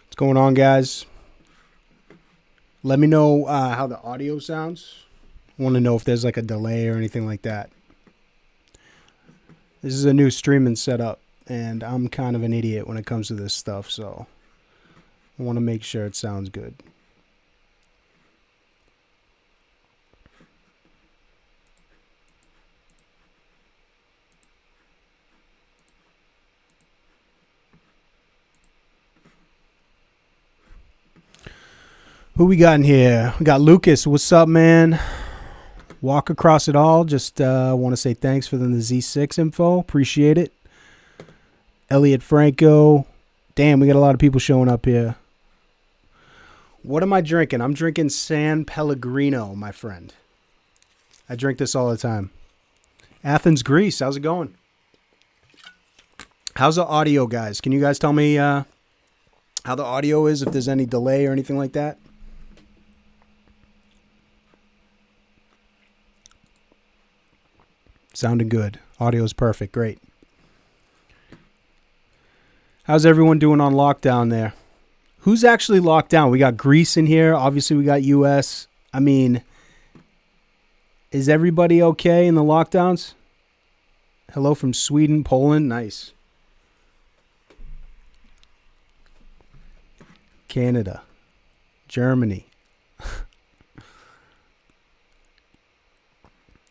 What's going on, guys? Let me know how the audio sounds. I want to know if there's like a delay or anything like that. This is a new streaming setup, and I'm kind of an idiot when it comes to this stuff, so I want to make sure it sounds good. Who we got in here? We got Lucas. What's up, man? Walk across it all. Just want to say thanks for the Z6 info. Appreciate it. Elliot Franco. Damn, we got a lot of people showing up here. What am I drinking? I'm drinking San Pellegrino, my friend. I drink this all the time. Athens, Greece. How's it going? How's the audio, guys? Can you guys tell me how the audio is, if there's any delay or anything like that? Sounding good. Audio is perfect. Great. How's everyone doing on lockdown there? Who's actually locked down? We got Greece in here. Obviously, we got U.S. I mean, is everybody okay in the lockdowns? Hello from Sweden, Poland. Nice. Canada. Germany.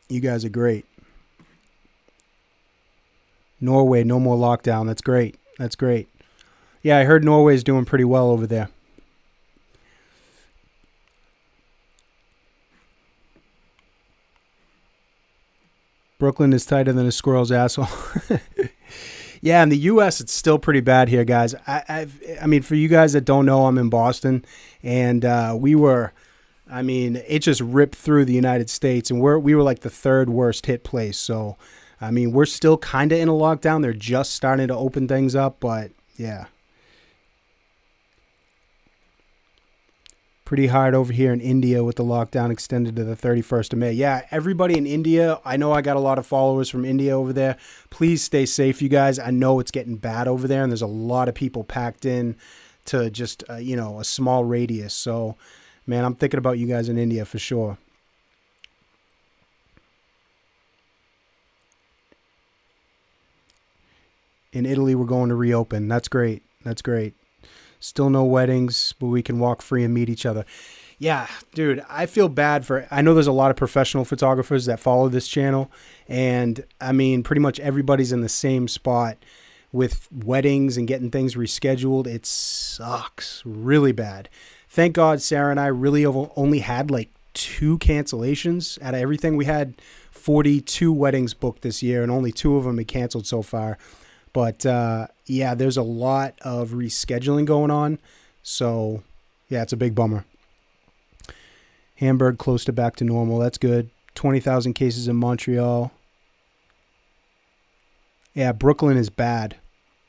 You guys are great. Norway, no more lockdown. That's great. That's great. Yeah, I heard Norway's doing pretty well over there. Brooklyn is tighter than a squirrel's asshole. Yeah, in the U.S., it's still pretty bad here, guys. I mean, for you guys that don't know, I'm in Boston, and it just ripped through the United States, and we were like the third worst hit place. So, I mean, we're still kind of in a lockdown. They're just starting to open things up, but yeah. Pretty hard over here in India with the lockdown extended to the 31st of May. Yeah, everybody in India, I know I got a lot of followers from India over there. Please stay safe, you guys. I know it's getting bad over there, and there's a lot of people packed in to just, a small radius. So, man, I'm thinking about you guys in India for sure. In Italy, we're going to reopen. That's great. That's great. Still no weddings, but we can walk free and meet each other. Yeah, dude, I feel bad I know there's a lot of professional photographers that follow this channel. And I mean, pretty much everybody's in the same spot with weddings and getting things rescheduled. It sucks really bad. Thank God Sarah and I really only had like 2 cancellations out of everything. We had 42 weddings booked this year, and only 2 of them had canceled so far. But, yeah, there's a lot of rescheduling going on. So, yeah, it's a big bummer. Hamburg close to back to normal. That's good. 20,000 cases in Montreal. Yeah, Brooklyn is bad,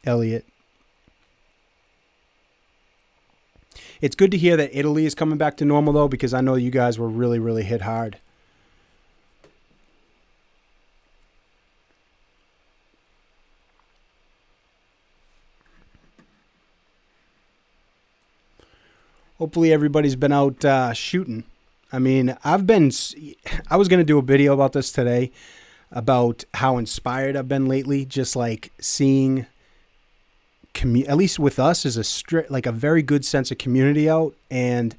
Elliot. It's good to hear that Italy is coming back to normal, though, because I know you guys were really, really hit hard. Hopefully everybody's been out shooting. I mean, I was going to do a video about this today, about how inspired I've been lately, just like seeing, at least with us, is a very good sense of community out. And,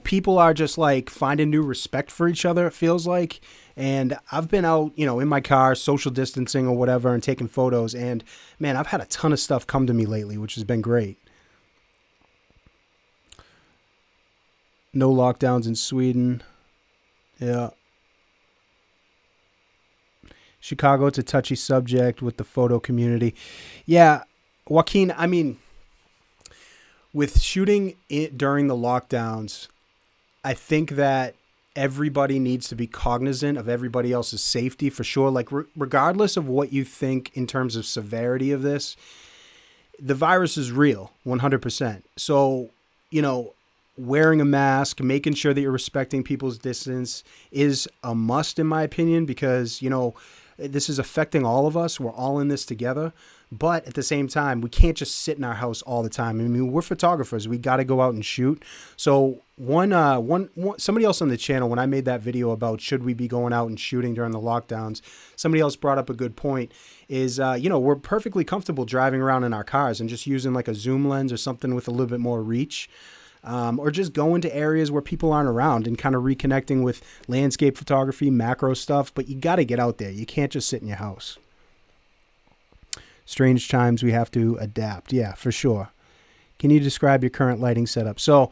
people are just like finding new respect for each other, it feels like. And I've been out, in my car, social distancing or whatever, and taking photos. And man, I've had a ton of stuff come to me lately, which has been great. No lockdowns in Sweden. Yeah. Chicago, it's a touchy subject with the photo community. Yeah, Joaquin, I mean, with shooting it during the lockdowns, I think that everybody needs to be cognizant of everybody else's safety for sure. Like, regardless of what you think in terms of severity of this, the virus is real, 100%. So, wearing a mask, making sure that you're respecting people's distance is a must, in my opinion, because, this is affecting all of us. We're all in this together. But at the same time, we can't just sit in our house all the time. I mean, we're photographers. We got to go out and shoot. So somebody else on the channel, when I made that video about should we be going out and shooting during the lockdowns, somebody else brought up a good point is, we're perfectly comfortable driving around in our cars and just using like a zoom lens or something with a little bit more reach. Or just going to areas where people aren't around and kind of reconnecting with landscape photography, macro stuff. But you got to get out there. You can't just sit in your house. Strange times, we have to adapt. Yeah, for sure. Can you describe your current lighting setup? So,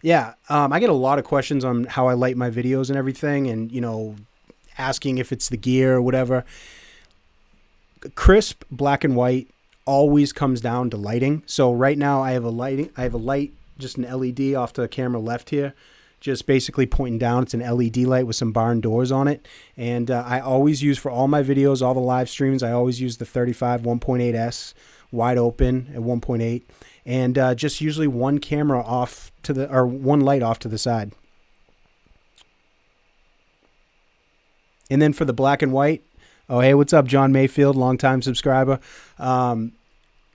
yeah, I get a lot of questions on how I light my videos and everything, and, asking if it's the gear or whatever. Crisp, black and white always comes down to lighting. So right now I have a light, just an LED off to the camera left here, just basically pointing down. It's an LED light with some barn doors on it. And I always use, for all my videos, all the live streams, I always use the 35 1.8S wide open at 1.8, and just usually one camera off to the, or one light off to the side. And then for the black and white, oh, hey, what's up, John Mayfield, longtime subscriber.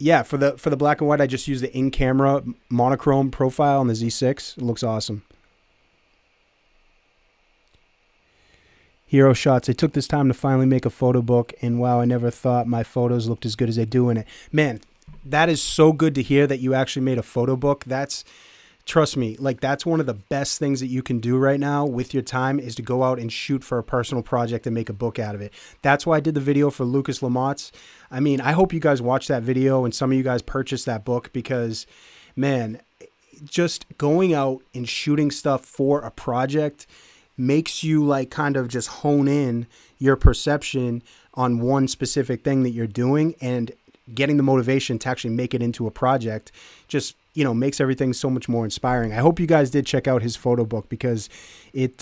Yeah, for the black and white, I just use the in-camera monochrome profile on the Z6. It looks awesome. Hero shots. I took this time to finally make a photo book, and wow, I never thought my photos looked as good as they do in it. Man, that is so good to hear that you actually made a photo book. Trust me, like, that's one of the best things that you can do right now with your time, is to go out and shoot for a personal project and make a book out of it. That's why I did the video for Lucas Lamott's. I mean, I hope you guys watch that video and some of you guys purchase that book, because, man, just going out and shooting stuff for a project makes you like kind of just hone in your perception on one specific thing that you're doing, and getting the motivation to actually make it into a project just, makes everything so much more inspiring. I hope you guys did check out his photo book, because it's,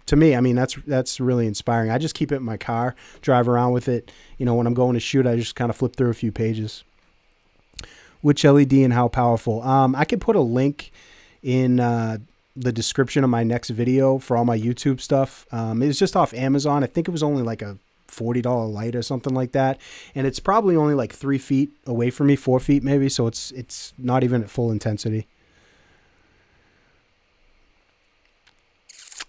to me, I mean, that's really inspiring. I just keep it in my car, drive around with it. When I'm going to shoot, I just kind of flip through a few pages. Which LED and how powerful? I could put a link in the description of my next video for all my YouTube stuff. It was just off Amazon. I think it was only like a $40 light or something like that, and it's probably only like 3 feet away from me, 4 feet maybe, so it's not even at full intensity.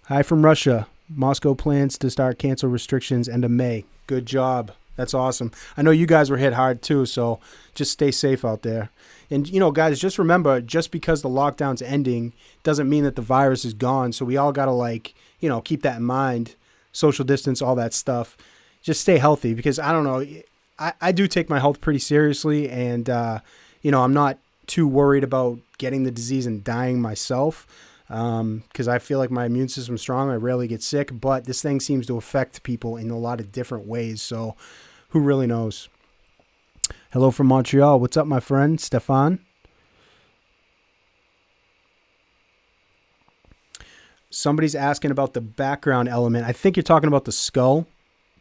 Hi from Russia. Moscow plans to start cancel restrictions end of May. Good job. That's awesome. I know you guys were hit hard too, so just stay safe out there. And, guys, just remember, just because the lockdown's ending doesn't mean that the virus is gone, so we all got to, keep that in mind. Social distance, all that stuff. Just stay healthy, because I don't know, I do take my health pretty seriously, and, I'm not too worried about getting the disease and dying myself, because I feel like my immune system's strong. I rarely get sick, but this thing seems to affect people in a lot of different ways, so who really knows? Hello from Montreal. What's up, my friend? Stefan? Somebody's asking about the background element. I think you're talking about the skull,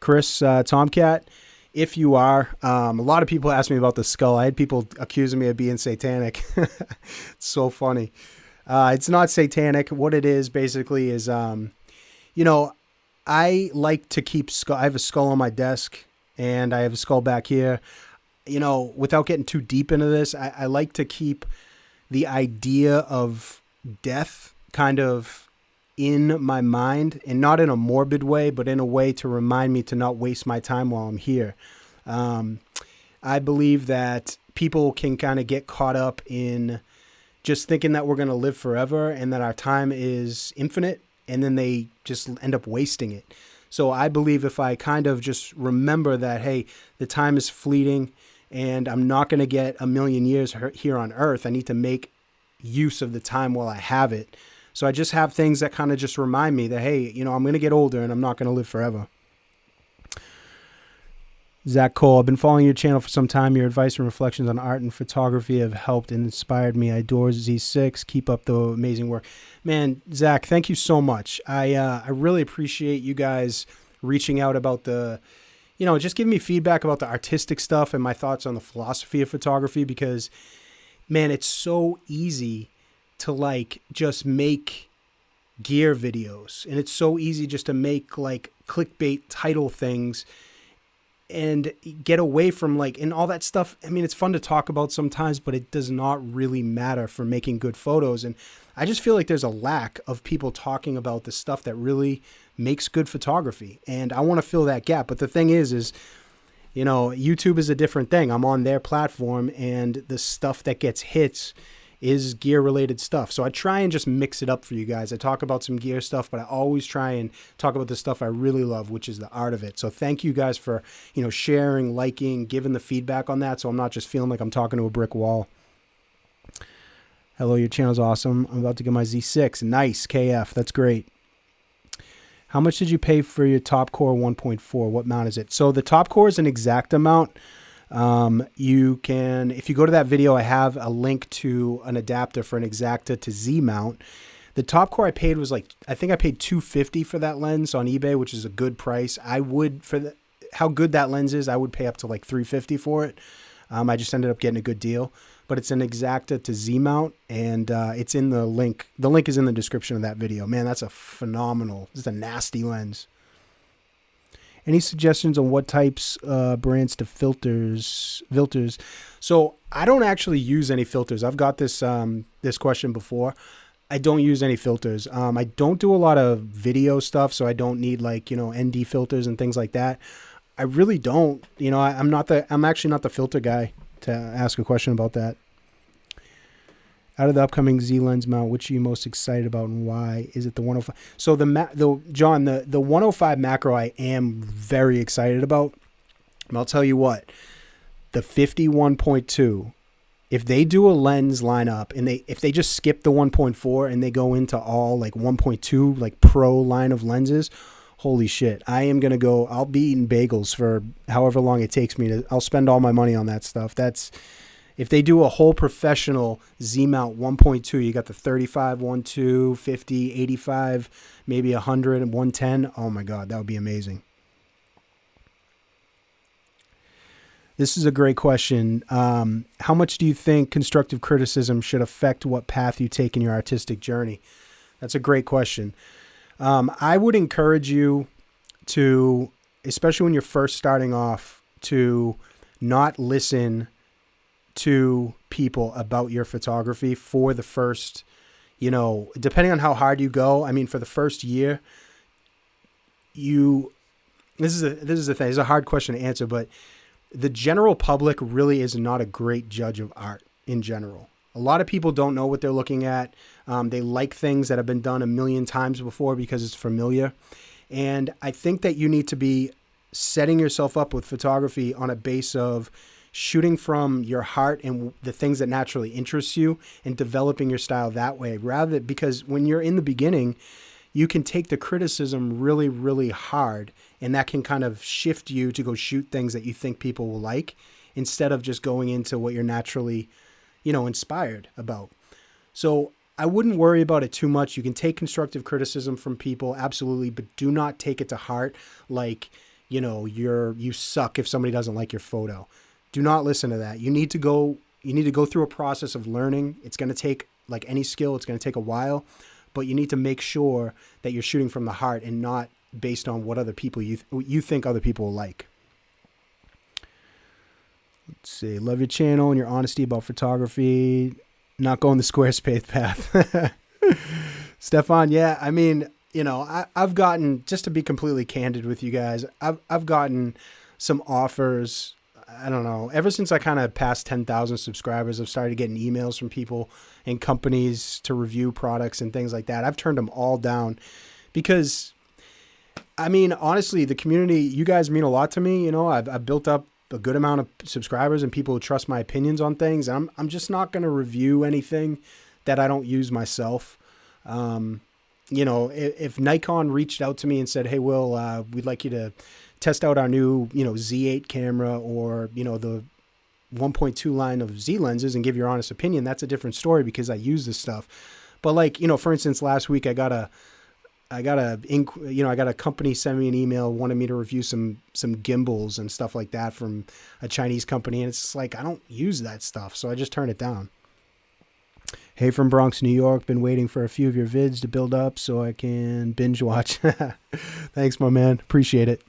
Chris Tomcat. If you are, a lot of people ask me about the skull. I had people accusing me of being satanic. It's so funny. It's not satanic. What it is basically is, I like to keep skull. I have a skull on my desk, and I have a skull back here. Without getting too deep into this, I like to keep the idea of death kind of in my mind, and not in a morbid way, but in a way to remind me to not waste my time while I'm here. I believe that people can kind of get caught up in just thinking that we're going to live forever and that our time is infinite, and then they just end up wasting it. So I believe if I kind of just remember that, hey, the time is fleeting and I'm not going to get a million years here on earth. I need to make use of the time while I have it. So I just have things that kind of just remind me that, hey, I'm going to get older and I'm not going to live forever. Zach Cole, I've been following your channel for some time. Your advice and reflections on art and photography have helped and inspired me. I adore Z6. Keep up the amazing work. Man, Zach, thank you so much. I really appreciate you guys reaching out about just giving me feedback about the artistic stuff and my thoughts on the philosophy of photography, because, man, it's so easy to just make gear videos, and it's so easy just to make clickbait title things and get away from and all that stuff. I mean, it's fun to talk about sometimes, but it does not really matter for making good photos. And I just feel like there's a lack of people talking about the stuff that really makes good photography. And I want to fill that gap. But the thing is, YouTube is a different thing. I'm on their platform, and the stuff that gets hits is gear related stuff. So I try and just mix it up for you guys. I talk about some gear stuff, but I always try and talk about the stuff I really love, which is the art of it. So thank you guys for, sharing, liking, giving the feedback on that. So I'm not just feeling like I'm talking to a brick wall. Hello, your channel's awesome. I'm about to get my Z6. Nice, KF. That's great. How much did you pay for your Top Core 1.4? What mount is it? So the Top Core is an exact amount. You can, if you go to that video, I have a link to an adapter for an Exacta to Z mount. The Top Core I paid was I think I paid $250 for that lens on eBay, which is a good price. I would, how good that lens is, I would pay up to $350 for it. I just ended up getting a good deal, but it's an Exacta to Z mount, and it's in the link. The link is in the description of that video. Man, that's a phenomenal, just a nasty lens. Any suggestions on what types, brands to filters? So I don't actually use any filters. I've got this question before. I don't use any filters. I don't do a lot of video stuff, so I don't need ND filters and things like that. I really don't. I'm actually not the filter guy to ask a question about that. Out of the upcoming Z lens mount, which are you most excited about and why? Is it the 105? So the 105 macro I am very excited about. And I'll tell you what, the 51.2, if they do a lens lineup and if they just skip the 1.4 and they go into all 1.2 pro line of lenses, holy shit, I am going to go, I'll be eating bagels for however long it takes me I'll spend all my money on that stuff. If they do a whole professional Z mount 1.2, you got the 35, 1.2, 50, 85, maybe 100 and 110. Oh my God, that would be amazing. This is a great question. How much do you think constructive criticism should affect what path you take in your artistic journey? That's a great question. I would encourage you to, especially when you're first starting off, to not listen to people about your photography for the first, depending on how hard you go. I mean, for the first year, this is the thing. It's a hard question to answer, but the general public really is not a great judge of art in general. A lot of people don't know what they're looking at. They like things that have been done a million times before because it's familiar. And I think that you need to be setting yourself up with photography on a base of shooting from your heart and the things that naturally interest you and developing your style that way, because when you're in the beginning, you can take the criticism really, really hard, and that can kind of shift you to go shoot things that you think people will like instead of just going into what you're naturally, inspired about. So I wouldn't worry about it too much. You can take constructive criticism from people, absolutely, but do not take it to heart you suck if somebody doesn't like your photo. Do not listen to that. You need to go through a process of learning. It's going to take, like any skill, it's going to take a while, but you need to make sure that you're shooting from the heart and not based on what other people you think other people will like. Let's see. Love your channel and your honesty about photography. Not going the Squarespace path. Stefan, yeah, I mean, I've gotten, just to be completely candid with you guys, I've gotten some offers. I don't know, ever since I kind of passed 10,000 subscribers, I've started getting emails from people and companies to review products and things like that. I've turned them all down because I mean, honestly, the community, you guys mean a lot to me. You know, I've built up a good amount of subscribers and people who trust my opinions on things. I'm just not going to review anything that I don't use myself. You know, if Nikon reached out to me and said, "Hey, Will, we'd like you to test out our new, Z8 camera or, the 1.2 line of Z lenses and give your honest opinion," that's a different story because I use this stuff. But like, for instance, last week I got a company send me an email, wanted me to review some gimbals and stuff like that from a Chinese company. And it's like, I don't use that stuff. So I just turned it down. Hey, from Bronx, New York, been waiting for a few of your vids to build up so I can binge watch. Thanks, my man. Appreciate it.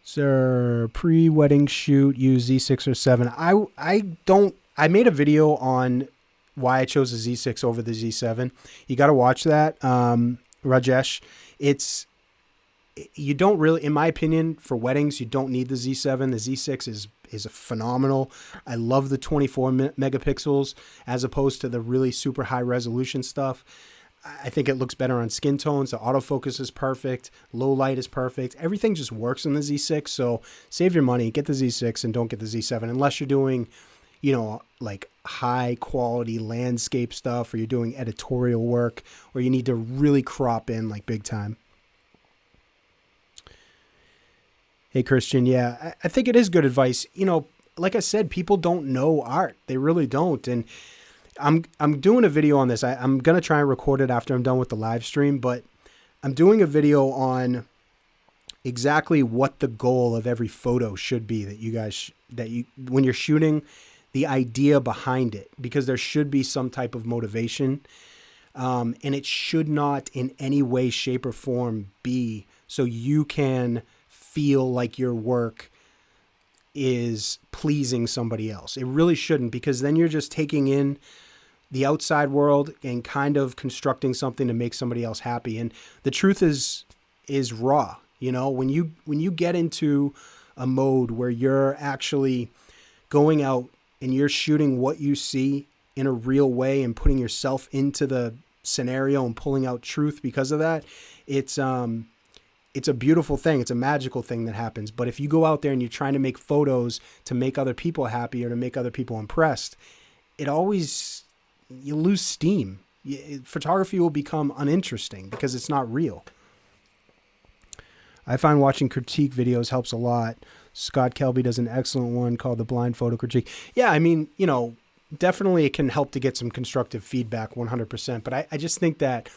Sir, pre-wedding shoot, use Z6 or 7. I made a video on why I chose the Z6 over the Z7. You got to watch that. Rajesh, you don't really, in my opinion, for weddings, you don't need the Z7. The Z6 is a phenomenal. I love the 24 megapixels as opposed to the really super high resolution stuff. I think it looks better on skin tones. The autofocus is perfect. Low light is perfect. Everything just works in the Z6. So save your money, get the Z6 and don't get the Z7 unless you're doing, like high quality landscape stuff or you're doing editorial work or you need to really crop in like big time. Hey, Christian. Yeah, I think it is good advice. Like I said, people don't know art. They really don't. And I'm doing a video on this. I'm going to try and record it after I'm done with the live stream, but I'm doing a video on exactly what the goal of every photo should be when you're shooting, the idea behind it, because there should be some type of motivation. And it should not in any way, shape or form be so you can feel like your work is pleasing somebody else. It really shouldn't, because then you're just taking in the outside world and kind of constructing something to make somebody else happy. And the truth is raw. When you get into a mode where you're actually going out and you're shooting what you see in a real way and putting yourself into the scenario and pulling out truth because of that, it's a beautiful thing. It's a magical thing that happens. But if you go out there and you're trying to make photos to make other people happy or to make other people impressed, you lose steam. Photography will become uninteresting because it's not real. I find watching critique videos helps a lot. Scott Kelby does an excellent one called The Blind Photo Critique. Yeah, I mean, definitely it can help to get some constructive feedback 100%. But I just think that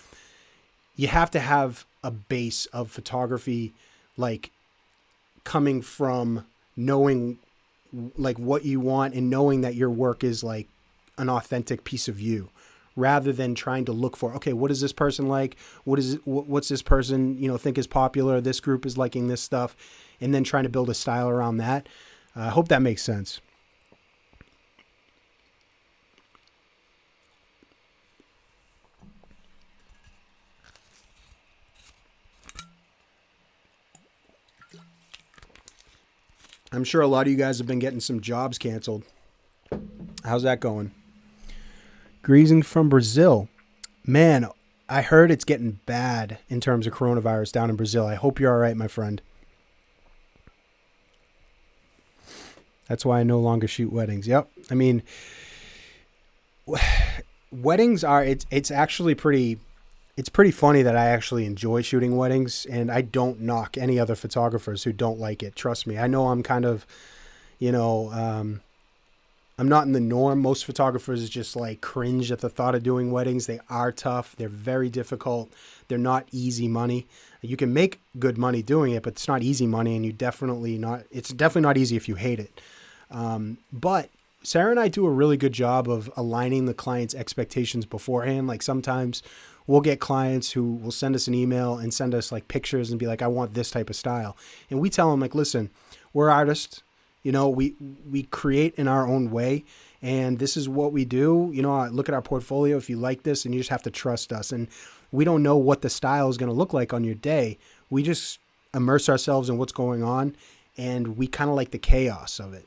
you have to have a base of photography, like coming from knowing like what you want and knowing that your work is like an authentic piece of you, rather than trying to look for, okay, what is this person like? What's this person, think is popular? This group is liking this stuff. And then trying to build a style around that. I hope that makes sense. I'm sure a lot of you guys have been getting some jobs canceled. How's that going? Greasing from Brazil. Man, I heard it's getting bad in terms of coronavirus down in Brazil. I hope you're all right, my friend. That's why I no longer shoot weddings. Yep. I mean, weddings are, it's actually it's pretty funny that I actually enjoy shooting weddings, and I don't knock any other photographers who don't like it. Trust me. I know I'm kind of, I'm not in the norm. Most photographers just like cringe at the thought of doing weddings. They are tough. They're very difficult. They're not easy money. You can make good money doing it, but it's not easy money, and it's definitely not easy if you hate it. But Sarah and I do a really good job of aligning the client's expectations beforehand. Like sometimes we'll get clients who will send us an email and send us like pictures and be like, I want this type of style. And we tell them like, listen, we're artists. We create in our own way, and this is what we do. Look at our portfolio. If you like this, and you just have to trust us. And we don't know what the style is going to look like on your day. We just immerse ourselves in what's going on, and we kind of like the chaos of it.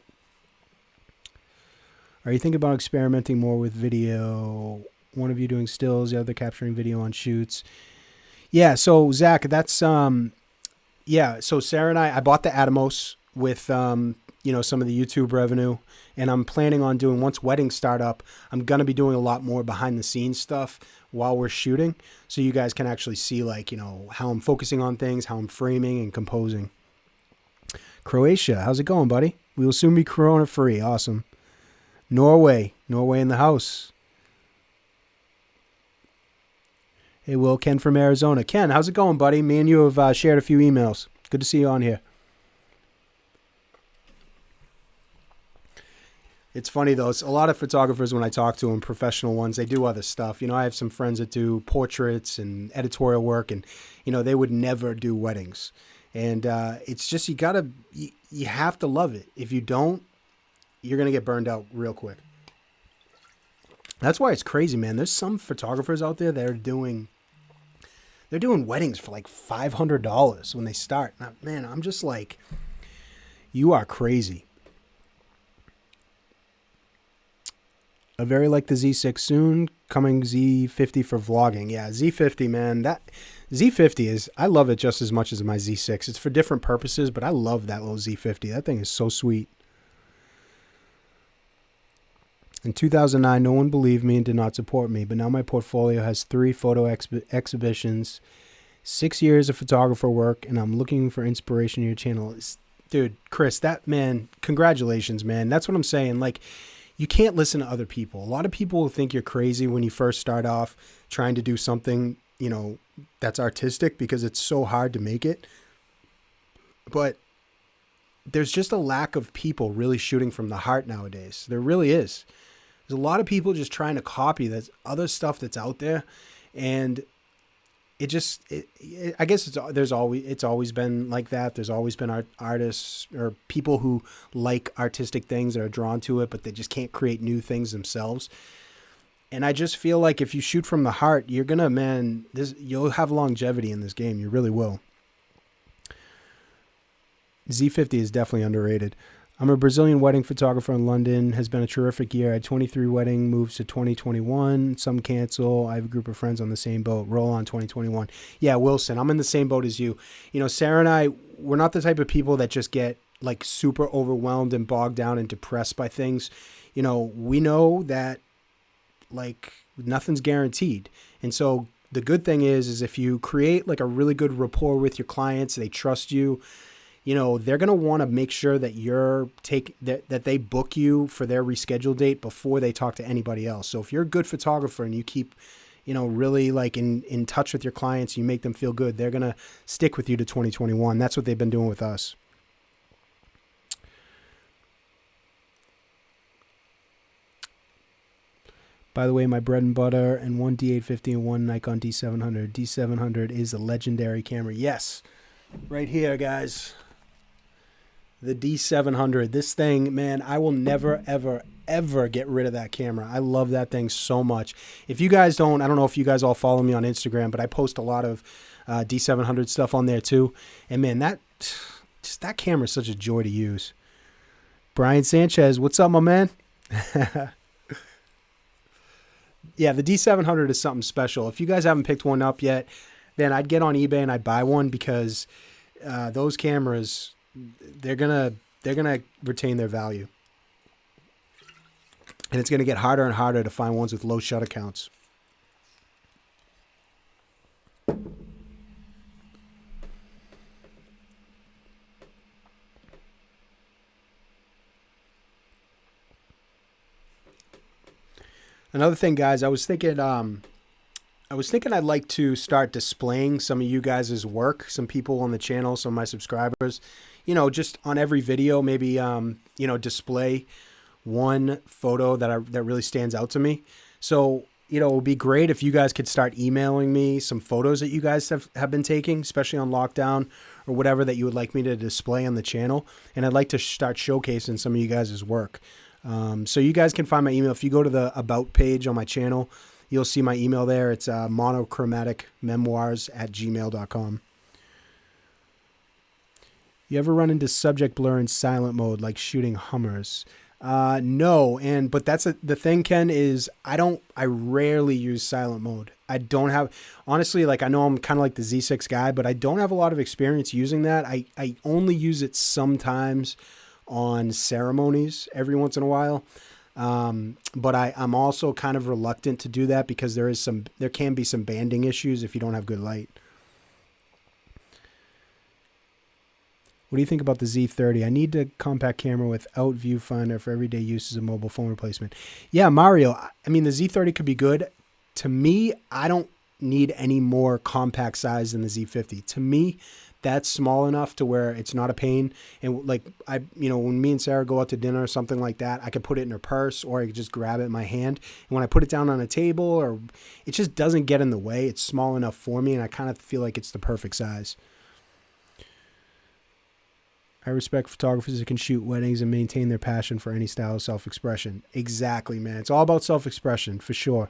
Are you thinking about experimenting more with video? One of you doing stills, the other capturing video on shoots. Yeah, so Zach, that's yeah. So Sarah and I bought the Atomos with some of the YouTube revenue, and I'm planning on doing, once weddings start up, I'm gonna be doing a lot more behind the scenes stuff while we're shooting, so you guys can actually see how I'm focusing on things, how I'm framing and composing. Croatia, how's it going, buddy? We will soon be Corona free. Awesome. Norway in the house. Hey, Will, Ken from Arizona. Ken, how's it going, buddy? Me and you have shared a few emails. Good to see you on here. It's funny, though. It's a lot of photographers, when I talk to them, professional ones, they do other stuff. I have some friends that do portraits and editorial work, and, they would never do weddings. And it's just, you have to love it. If you don't, you're going to get burned out real quick. That's why it's crazy, man. There's some photographers out there that are doing weddings for like $500 when they start. Now, man, I'm just like, you are crazy. I very like the Z6 soon. Coming Z50 for vlogging. Yeah, Z50, man. That Z50 is, I love it just as much as my Z6. It's for different purposes, but I love that little Z50. That thing is so sweet. In 2009, no one believed me and did not support me, but now my portfolio has 3 photo exhibitions, 6 years of photographer work, and I'm looking for inspiration in your channel. Dude, Chris, congratulations, man. That's what I'm saying. Like, you can't listen to other people. A lot of people will think you're crazy when you first start off trying to do something, that's artistic, because it's so hard to make it. But there's just a lack of people really shooting from the heart nowadays. There really is. There's a lot of people just trying to copy that other stuff that's out there, and I guess it's always been like that. There's always been artists or people who like artistic things that are drawn to it, but they just can't create new things themselves. And I just feel like if you shoot from the heart, you're gonna, you'll have longevity in this game. You really will. Z50 is definitely underrated. I'm a Brazilian wedding photographer in London. Has been a terrific year. I had 23 wedding moves to 2021. Some cancel. I have a group of friends on the same boat. Roll on 2021. Yeah, Wilson, I'm in the same boat as you. Sarah and I, we're not the type of people that just get like super overwhelmed and bogged down and depressed by things. We know that like nothing's guaranteed. And so the good thing is if you create like a really good rapport with your clients, they trust you, they're going to want to make sure that that they book you for their rescheduled date before they talk to anybody else. So if you're a good photographer and you keep, really like in touch with your clients, you make them feel good, they're going to stick with you to 2021. That's what they've been doing with us. By the way, my bread and butter and one D850 and one Nikon D700. D700 is a legendary camera. Yes, right here, guys. The D700. This thing, man, I will never, ever, ever get rid of that camera. I love that thing so much. If you guys I don't know if you guys all follow me on Instagram, but I post a lot of D700 stuff on there too. And man, that camera is such a joy to use. Brian Sanchez, what's up, my man? Yeah, the D700 is something special. If you guys haven't picked one up yet, then I'd get on eBay and I'd buy one, because those cameras, they're gonna retain their value, and it's gonna get harder and harder to find ones with low shutter counts. Another thing, guys, I was thinking I'd like to start displaying some of you guys' work, some people on the channel, some of my subscribers, just on every video, maybe, display one photo that really stands out to me. So, it would be great if you guys could start emailing me some photos that you guys have been taking, especially on lockdown or whatever, that you would like me to display on the channel. And I'd like to start showcasing some of you guys' work. So you guys can find my email. If you go to the About page on my channel, you'll see my email there. It's monochromaticmemoirs@gmail.com. You ever run into subject blur in silent mode, like shooting Hummers? No, but that's the thing, Ken, is I rarely use silent mode. I don't have, honestly, like I know I'm kind of like the Z6 guy, but I don't have a lot of experience using that. I only use it sometimes on ceremonies every once in a while. But I'm also kind of reluctant to do that because there can be some banding issues if you don't have good light. What do you think about the Z30? I need a compact camera without viewfinder for everyday use as a mobile phone replacement. Yeah, Mario, I mean, the Z30 could be good. To me, I don't need any more compact size than the Z50. To me, that's small enough to where it's not a pain. And like when me and Sarah go out to dinner or something like that, I could put it in her purse or I could just grab it in my hand. And when I put it down on a table, or it just doesn't get in the way. It's small enough for me, and I kind of feel like it's the perfect size. I respect photographers that can shoot weddings and maintain their passion for any style of self-expression. Exactly, man. It's all about self-expression, for sure.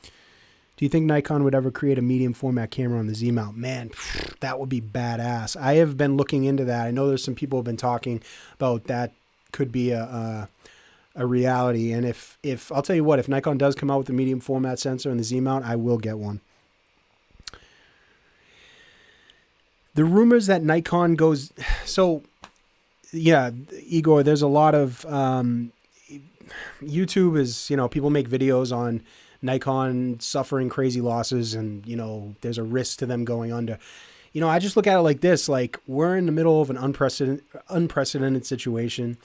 Do you think Nikon would ever create a medium format camera on the Z mount? Man, that would be badass. I have been looking into that. I know there's some people who have been talking about that could be a reality. And if I'll tell you what, if Nikon does come out with a medium format sensor on the Z mount, I will get one. The rumors that Nikon goes... So... Yeah, Igor, there's a lot of YouTube is, people make videos on Nikon suffering crazy losses and, there's a risk to them going under. I just look at it like this, like we're in the middle of an unprecedented situation.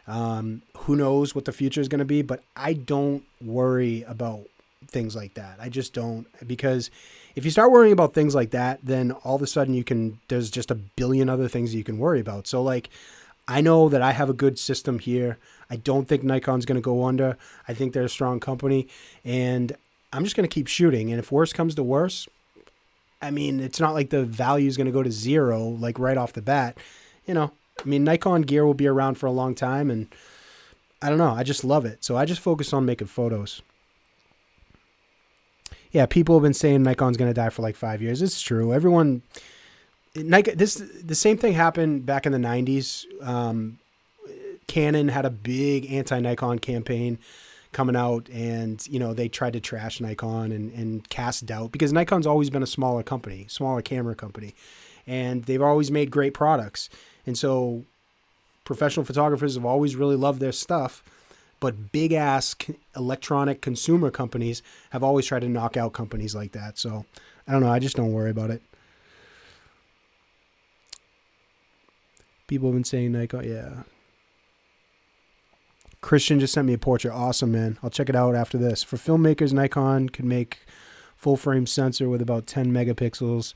Who knows what the future is going to be, but I don't worry about things like that. I just don't, because if you start worrying about things like that, then all of a sudden there's just a billion other things you can worry about. So like, I know that I have a good system here. I don't think Nikon's going to go under. I think they're a strong company, and I'm just going to keep shooting. And if worse comes to worse, I mean, it's not like the value is going to go to zero, like right off the bat. Nikon gear will be around for a long time, and I don't know. I just love it. So I just focus on making photos. Yeah, people have been saying Nikon's going to die for like 5 years. It's true. The same thing happened back in the 90s. Canon had a big anti-Nikon campaign coming out, and they tried to trash Nikon and cast doubt, because Nikon's always been a smaller camera company, and they've always made great products. And so professional photographers have always really loved their stuff, but big ass electronic consumer companies have always tried to knock out companies like that. So I don't know. I just don't worry about it. People have been saying Nikon. Yeah. Christian just sent me a portrait. Awesome, man. I'll check it out after this. For filmmakers, Nikon could make full frame sensor with about 10 megapixels,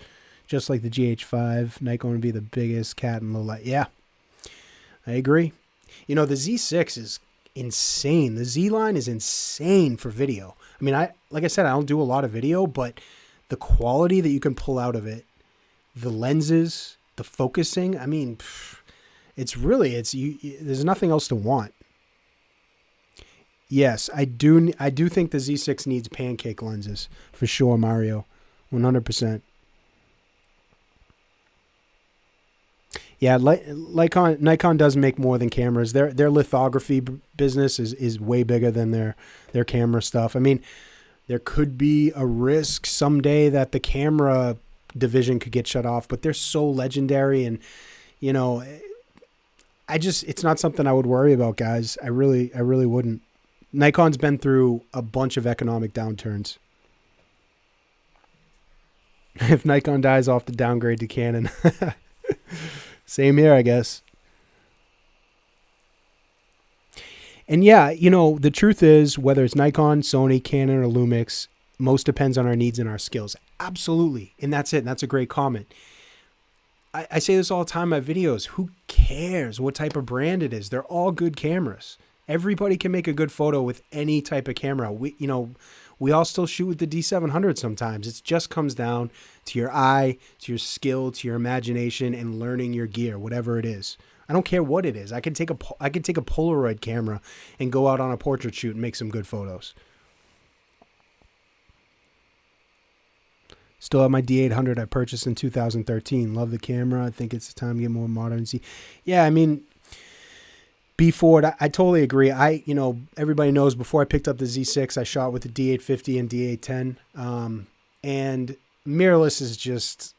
just like the GH5. Nikon would be the biggest cat in low light. Yeah, I agree. The Z6 is insane. The Z line is insane for video. I mean, like I said, I don't do a lot of video, but the quality that you can pull out of it, the lenses, the focusing, I mean, there's nothing else to want. Yes, I do think the Z6 needs pancake lenses for sure, Mario. 100%. Yeah, Nikon does make more than cameras. Their lithography business is way bigger than their camera stuff. I mean, there could be a risk someday that the camera division could get shut off, but they're so legendary, and it's not something I would worry about, guys. I really wouldn't. Nikon's been through a bunch of economic downturns. If Nikon dies off, the downgrade to Canon. Same here, I guess. And yeah, the truth is, whether it's Nikon, Sony, Canon, or Lumix, most depends on our needs and our skills. Absolutely. And that's it. And that's a great comment. I say this all the time in my videos. Who cares what type of brand it is? They're all good cameras. Everybody can make a good photo with any type of camera. We all still shoot with the D700 sometimes. It just comes down to your eye, to your skill, to your imagination, and learning your gear, whatever it is. I don't care what it is. I could take a Polaroid camera and go out on a portrait shoot and make some good photos. Still have my D800 I purchased in 2013. Love the camera. I think it's time to get more modern. Yeah, I mean, B Ford, I totally agree. Everybody knows before I picked up the Z6, I shot with the D850 and D810. And mirrorless is just,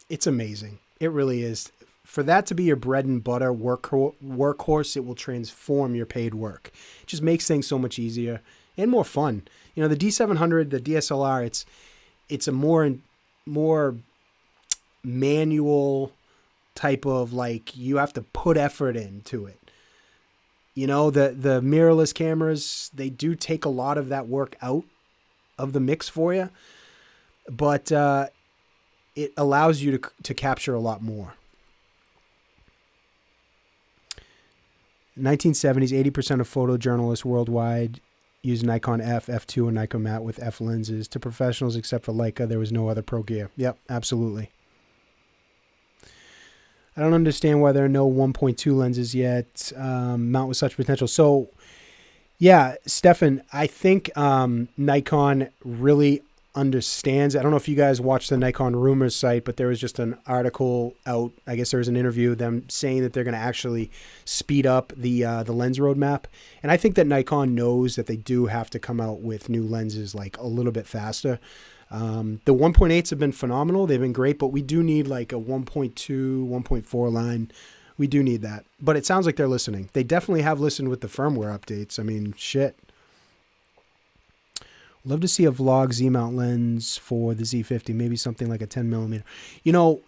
it's amazing. It really is. For that to be your bread and butter workhorse, it will transform your paid work. It just makes things so much easier and more fun. The D700, the DSLR, it's a more manual type of, like, you have to put effort into it. The mirrorless cameras, they do take a lot of that work out of the mix for you, but it allows you to capture a lot more. 1970s, 80% of photojournalists worldwide use Nikon F, F2, and Nikon Mat with F lenses. To professionals, except for Leica, there was no other pro gear. Yep, absolutely. I don't understand why there are no 1.2 lenses yet. Mount with such potential. So, yeah, Stefan, I think Nikon really understands. I don't know if you guys watched the Nikon Rumors site, but there was just an article out. I guess there was an interview, them saying that they're going to actually speed up the lens roadmap. And I think that Nikon knows that they do have to come out with new lenses like a little bit faster. The 1.8s have been phenomenal. They've been great, but we do need like a 1.2, 1.4 line. We do need that. But it sounds like they're listening. They definitely have listened with the firmware updates. I mean, shit. Love to see a vlog Z-mount lens for the Z50, maybe something like a 10 millimeter.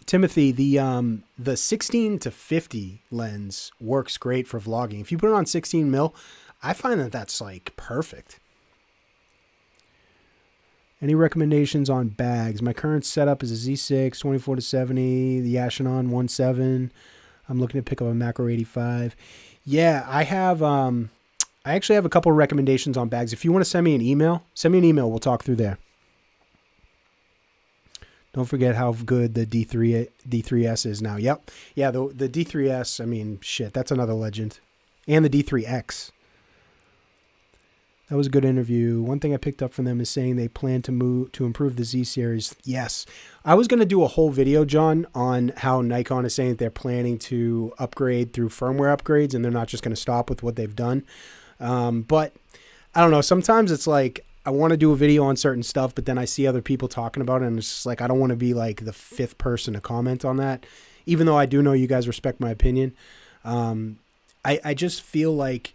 Timothy, the 16 to 50 lens works great for vlogging. If you put it on 16 mil, I find that that's like perfect. Any recommendations on bags? My current setup is a Z6, 24 to 70, the Ashenon 1.7. I'm looking to pick up a Macro 85. Yeah, I actually have a couple of recommendations on bags. If you want to send me an email, we'll talk through there. Don't forget how good the D3S is now. Yep. Yeah, the D3S, I mean, shit, that's another legend. And the D3X. That was a good interview. One thing I picked up from them is saying they plan to improve the Z series. Yes. I was going to do a whole video, John, on how Nikon is saying that they're planning to upgrade through firmware upgrades and they're not just going to stop with what they've done. But I don't know. Sometimes it's like I want to do a video on certain stuff, but then I see other people talking about it and it's just like I don't want to be like the fifth person to comment on that, even though I do know you guys respect my opinion. I just feel like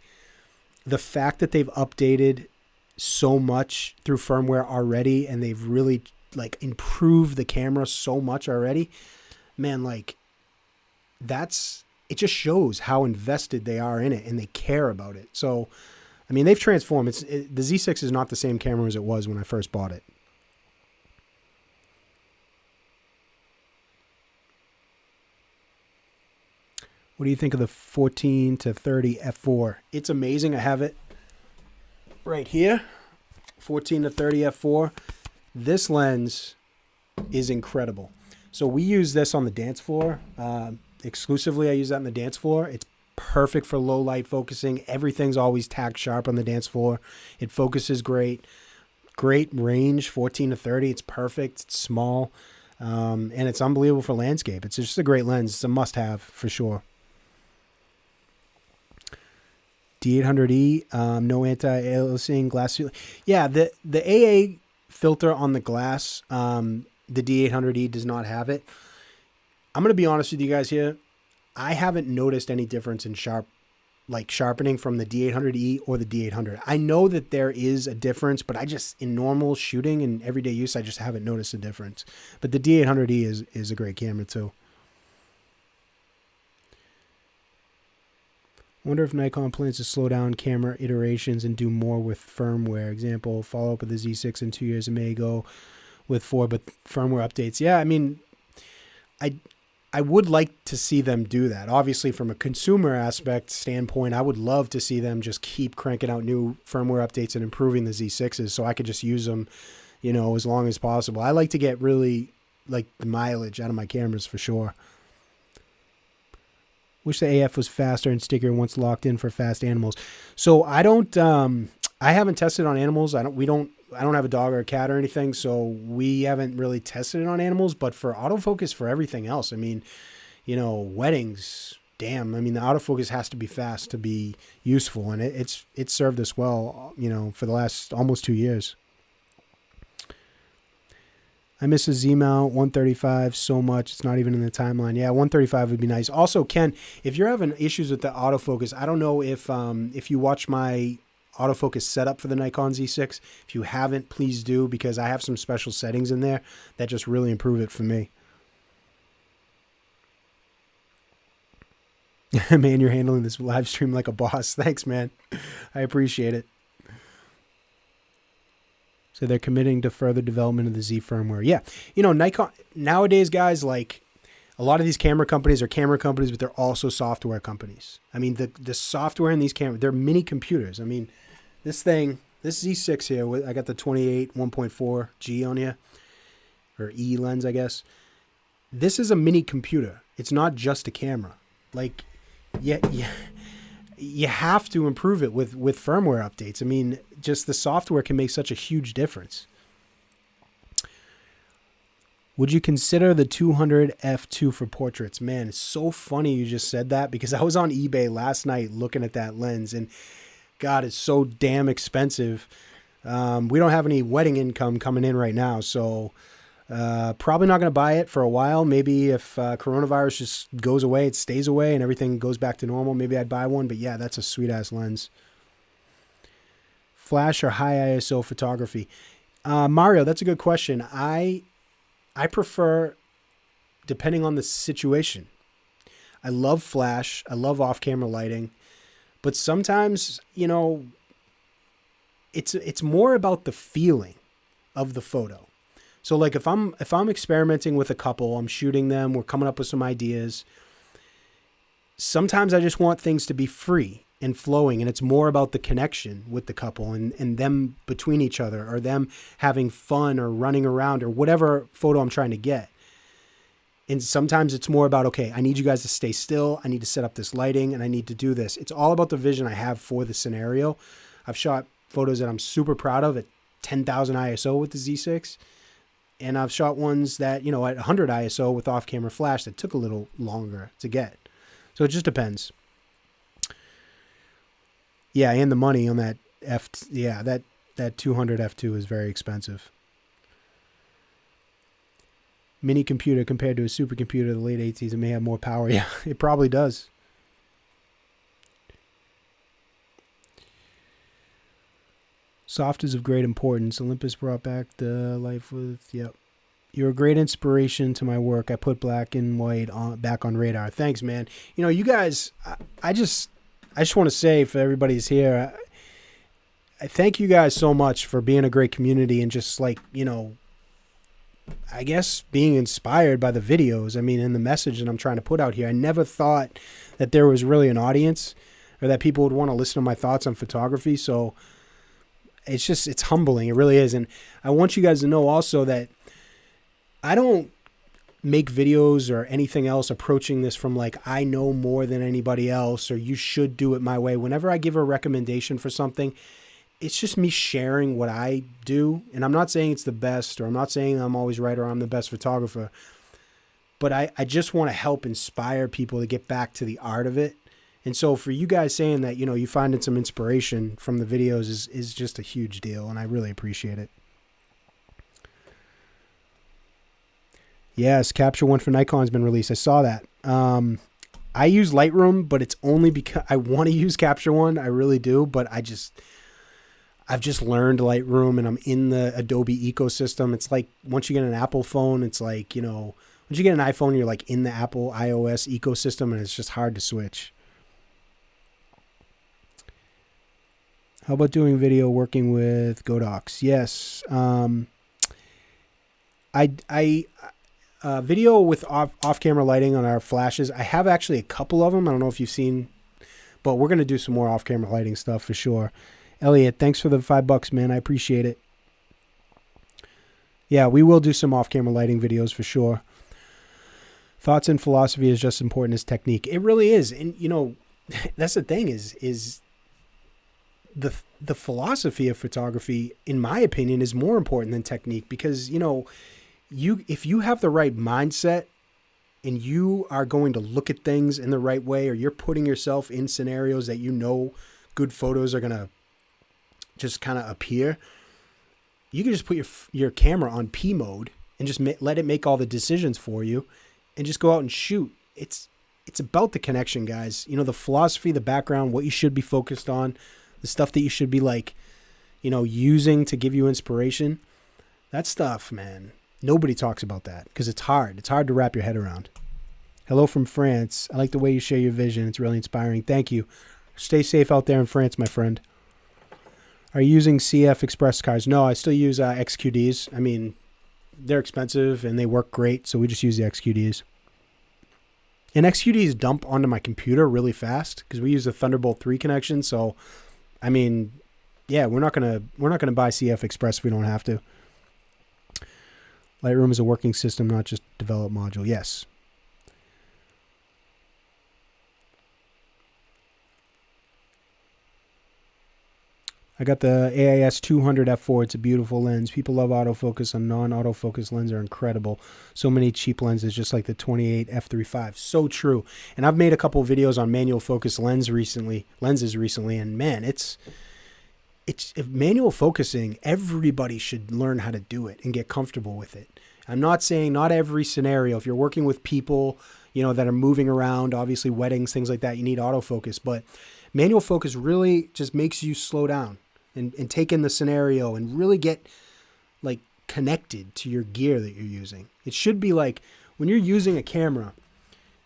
the fact that they've updated so much through firmware already and they've really like improved the camera so much already, man, like it just shows how invested they are in it and they care about it. So, I mean, they've transformed. The Z6 is not the same camera as it was when I first bought it. What do you think of the 14 to 30 f4? It's amazing. I have it right here. 14 to 30 f4. This lens is incredible. So we use this on the dance floor. Exclusively, I use that on the dance floor. It's perfect for low light focusing. Everything's always tack sharp on the dance floor. It focuses great. Great range, 14 to 30. It's perfect. It's small. And it's unbelievable for landscape. It's just a great lens. It's a must-have for sure. D800E, no anti-aliasing glass. Yeah, the AA filter on the glass, the D800E does not have it. I'm going to be honest with you guys here. I haven't noticed any difference in sharpening from the D800E or the D800. I know that there is a difference, but in normal shooting and everyday use, I just haven't noticed a difference. But the D800E is a great camera too. I wonder if Nikon plans to slow down camera iterations and do more with firmware. Example, follow up with the Z6 in 2 years. It may go with 4, but firmware updates. Yeah, I mean, I would like to see them do that. Obviously, from a consumer aspect standpoint, I would love to see them just keep cranking out new firmware updates and improving the Z6s so I could just use them, as long as possible. I like to get really like the mileage out of my cameras for sure. Wish the AF was faster and stickier once locked in for fast animals. So I haven't tested on animals. I don't have a dog or a cat or anything, so we haven't really tested it on animals. But for autofocus, for everything else, I mean, weddings, damn, I mean, the autofocus has to be fast to be useful, and it's served us well, for the last almost 2 years. I miss a Z-mount 135 so much. It's not even in the timeline. Yeah, 135 would be nice. Also, Ken, if you're having issues with the autofocus, I don't know if you watch my autofocus setup for the Nikon Z6. If you haven't, please do, because I have some special settings in there that just really improve it for me. Man, you're handling this live stream like a boss. Thanks, man. I appreciate it. So they're committing to further development of the Z firmware. Yeah. Nikon nowadays, guys, like a lot of these camera companies are camera companies, but they're also software companies. I mean, the software in these cameras, they're mini computers. I mean, this Z6 here, I got the 28 1.4 G on here, or E lens, I guess. This is a mini computer. It's not just a camera. Like, yeah. You have to improve it with firmware updates. I mean, just the software can make such a huge difference. Would you consider the 200 f2 for portraits? Man, it's so funny you just said that, because I was on eBay last night looking at that lens, and God, it's so damn expensive. We don't have any wedding income coming in right now, so probably not going to buy it for a while. Maybe if coronavirus just goes away, it stays away and everything goes back to normal, maybe I'd buy one. But yeah, that's a sweet ass lens. Flash or high ISO photography? Mario, that's a good question. I prefer, depending on the situation. I love flash. I love off-camera lighting. But sometimes, it's more about the feeling of the photo. So like if I'm experimenting with a couple, I'm shooting them, we're coming up with some ideas. Sometimes I just want things to be free and flowing, and it's more about the connection with the couple and them between each other, or them having fun or running around, or whatever photo I'm trying to get. And sometimes it's more about, okay, I need you guys to stay still. I need to set up this lighting, and I need to do this. It's all about the vision I have for the scenario. I've shot photos that I'm super proud of at 10,000 ISO with the Z6. And I've shot ones that, at 100 ISO with off-camera flash that took a little longer to get. So it just depends. Yeah, and the money on that that 200 f2 is very expensive. Mini computer compared to a supercomputer of the late 80s, it may have more power. Yeah, it probably does. Soft is of great importance. Olympus brought back the life with, yep. You're a great inspiration to my work. I put black and white back on radar. Thanks, man. You guys, I just want to say for everybody's here, I thank you guys so much for being a great community and just like, I guess being inspired by the videos. I mean, and the message that I'm trying to put out here. I never thought that there was really an audience or that people would want to listen to my thoughts on photography. So it's humbling. It really is. And I want you guys to know also that I don't make videos or anything else approaching this from like, I know more than anybody else, or you should do it my way. Whenever I give a recommendation for something, it's just me sharing what I do. And I'm not saying it's the best, or I'm not saying I'm always right, or I'm the best photographer, but I just want to help inspire people to get back to the art of it. And so for you guys saying that, you finding some inspiration from the videos is just a huge deal. And I really appreciate it. Yes, Capture One for Nikon has been released. I saw that. I use Lightroom, but it's only because I want to use Capture One. I really do. But I've just learned Lightroom, and I'm in the Adobe ecosystem. It's like once you get an Apple phone, it's like, once you get an iPhone, you're like in the Apple iOS ecosystem, and it's just hard to switch. How about doing video working with Godox? Yes. Video with off-camera lighting on our flashes. I have actually a couple of them. I don't know if you've seen, but we're going to do some more off-camera lighting stuff for sure. Elliot, thanks for the $5, man. I appreciate it. Yeah, we will do some off-camera lighting videos for sure. Thoughts and philosophy is just as important as technique. It really is. And, that's the thing is the philosophy of photography, in my opinion, is more important than technique, because, if you have the right mindset and you are going to look at things in the right way, or you're putting yourself in scenarios that you know good photos are going to just kind of appear, you can just put your camera on P mode and just let it make all the decisions for you and just go out and shoot. It's about the connection, guys. You know, the philosophy, the background, what you should be focused on, the stuff that you should be like, you know, using to give you inspiration. That stuff, man, nobody talks about that because it's hard. It's hard to wrap your head around. Hello from France. I like the way you share your vision. It's really inspiring. Thank you. Stay safe out there in France, my friend. Are you using CF Express cards? No, I still use XQDs. I mean, they're expensive and they work great, so we just use the XQDs. And XQDs dump onto my computer really fast because we use a Thunderbolt 3 connection. So, I mean, yeah, we're not gonna buy CF Express if we don't have to. Lightroom is a working system, not just develop module. Yes. I got the AIS 200 f4. It's a beautiful lens. People love autofocus. A non-autofocus lens are incredible. So many cheap lenses, just like the 28 f3.5. So true. And I've made a couple of videos on manual focus lenses recently, and man, it's manual focusing. Everybody should learn how to do it and get comfortable with it. I'm not saying not every scenario. If you're working with people, you know, that are moving around, obviously weddings, things like that, you need autofocus. But manual focus really just makes you slow down and take in the scenario and really get like connected to your gear that you're using. It should be like when you're using a camera,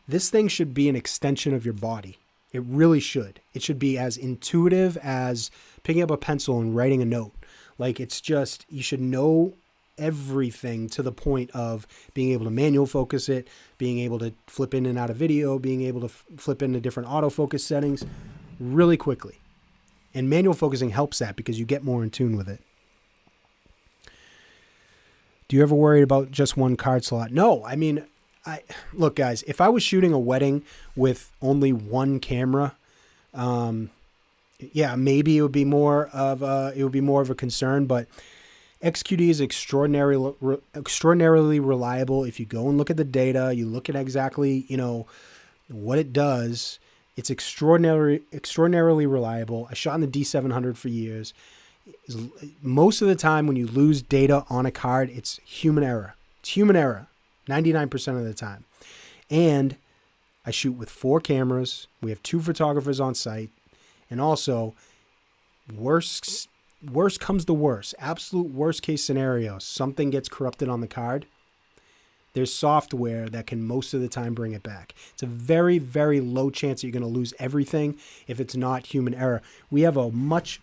this thing should be an extension of your body. It really should. It should be as intuitive as picking up a pencil and writing a note. Like it's just, you should know everything to the point of being able to manual focus it, being able to flip in and out of video, being able to flip into different autofocus settings really quickly. And manual focusing helps that because you get more in tune with it. Do you ever worry about just one card slot? No, I mean, look, guys, if I was shooting a wedding with only one camera, yeah, maybe it would be more of a concern, but XQD is extraordinarily reliable. If you go and look at the data, you look at exactly, you know, what it does. It's extraordinarily reliable. I shot in the D700 for years. Most of the time when you lose data on a card, it's human error. It's human error 99% of the time. And I shoot with 4 cameras. We have 2 photographers on site. And also, worst comes to worst, absolute worst case scenario, something gets corrupted on the card. There's software that can most of the time bring it back. It's a very, very low chance that you're going to lose everything if it's not human error. We have a much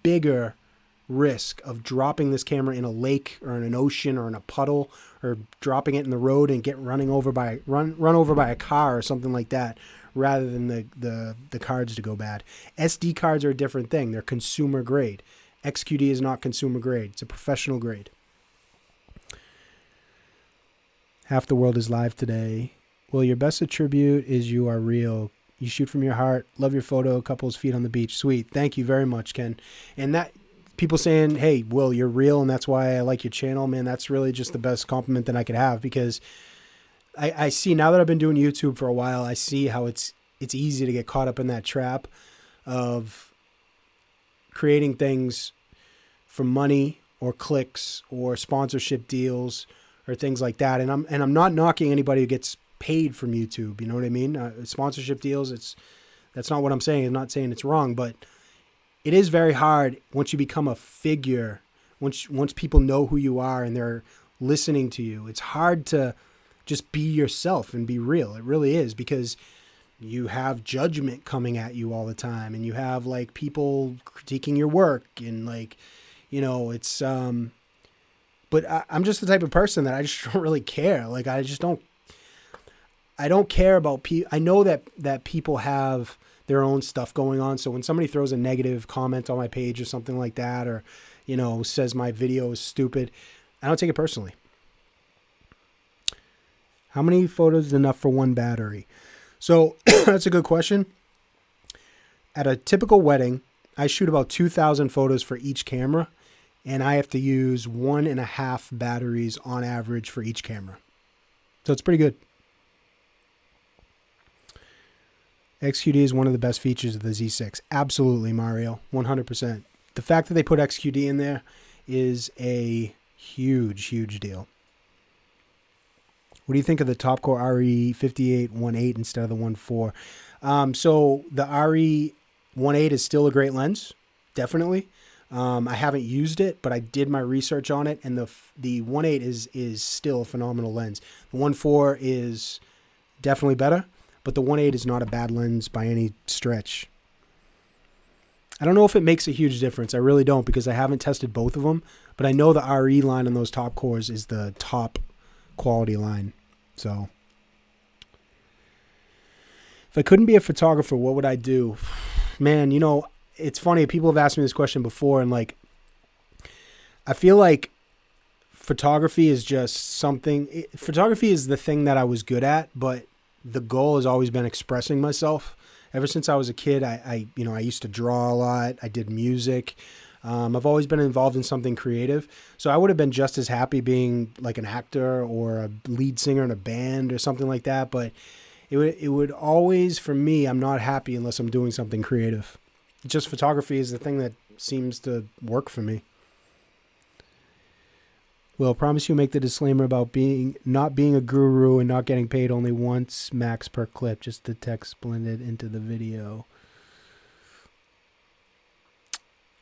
bigger risk of dropping this camera in a lake or in an ocean or in a puddle or dropping it in the road and get run over by a car or something like that, rather than the cards to go bad. SD cards are a different thing. They're consumer grade. XQD is not consumer grade. It's a professional grade. Half the world is live today. Well, your best attribute is you are real. You shoot from your heart. Love your photo. Couples feet on the beach. Sweet. Thank you very much, Ken. And that people saying, hey, Will, you're real and that's why I like your channel, man, that's really just the best compliment that I could have, because I see, now that I've been doing YouTube for a while, I see how it's easy to get caught up in that trap of creating things for money or clicks or sponsorship deals or things like that. And I'm not knocking anybody who gets paid from YouTube. You know what I mean? Sponsorship deals, that's not what I'm saying. I'm not saying it's wrong, but it is very hard once you become a figure, once people know who you are and they're listening to you. It's hard to just be yourself and be real. It really is, because you have judgment coming at you all the time, and you have like people critiquing your work, and like, you know, it's, but I'm just the type of person that I just don't really care. Like, I don't care about people. I know that people have their own stuff going on. So when somebody throws a negative comment on my page or something like that, or, you know, says my video is stupid, I don't take it personally. How many photos is enough for one battery? So that's a good question. At a typical wedding, I shoot about 2,000 photos for each camera, and I have to use 1.5 batteries on average for each camera. So it's pretty good. XQD is one of the best features of the Z6. Absolutely, Mario. 100%. The fact that they put XQD in there is a huge, huge deal. What do you think of the Topcore RE58-1.8 instead of the 1.4? So the RE1.8 is still a great lens, definitely. I haven't used it, but I did my research on it, and the 1.8 is still a phenomenal lens. The 1.4 is definitely better, but the 1.8 is not a bad lens by any stretch. I don't know if it makes a huge difference. I really don't, because I haven't tested both of them, but I know the RE line on those top cores is the top quality line. So if I couldn't be a photographer, what would I do? Man, you know, it's funny. People have asked me this question before, and like, I feel like photography is just something. Photography is the thing that I was good at, but the goal has always been expressing myself. Ever since I was a kid, I used to draw a lot. I did music. I've always been involved in something creative. So I would have been just as happy being like an actor or a lead singer in a band or something like that. But it would always, for me, I'm not happy unless I'm doing something creative. Just photography is the thing that seems to work for me. Will, promise you make the disclaimer about not being a guru and not getting paid only once max per clip, just the text blended into the video.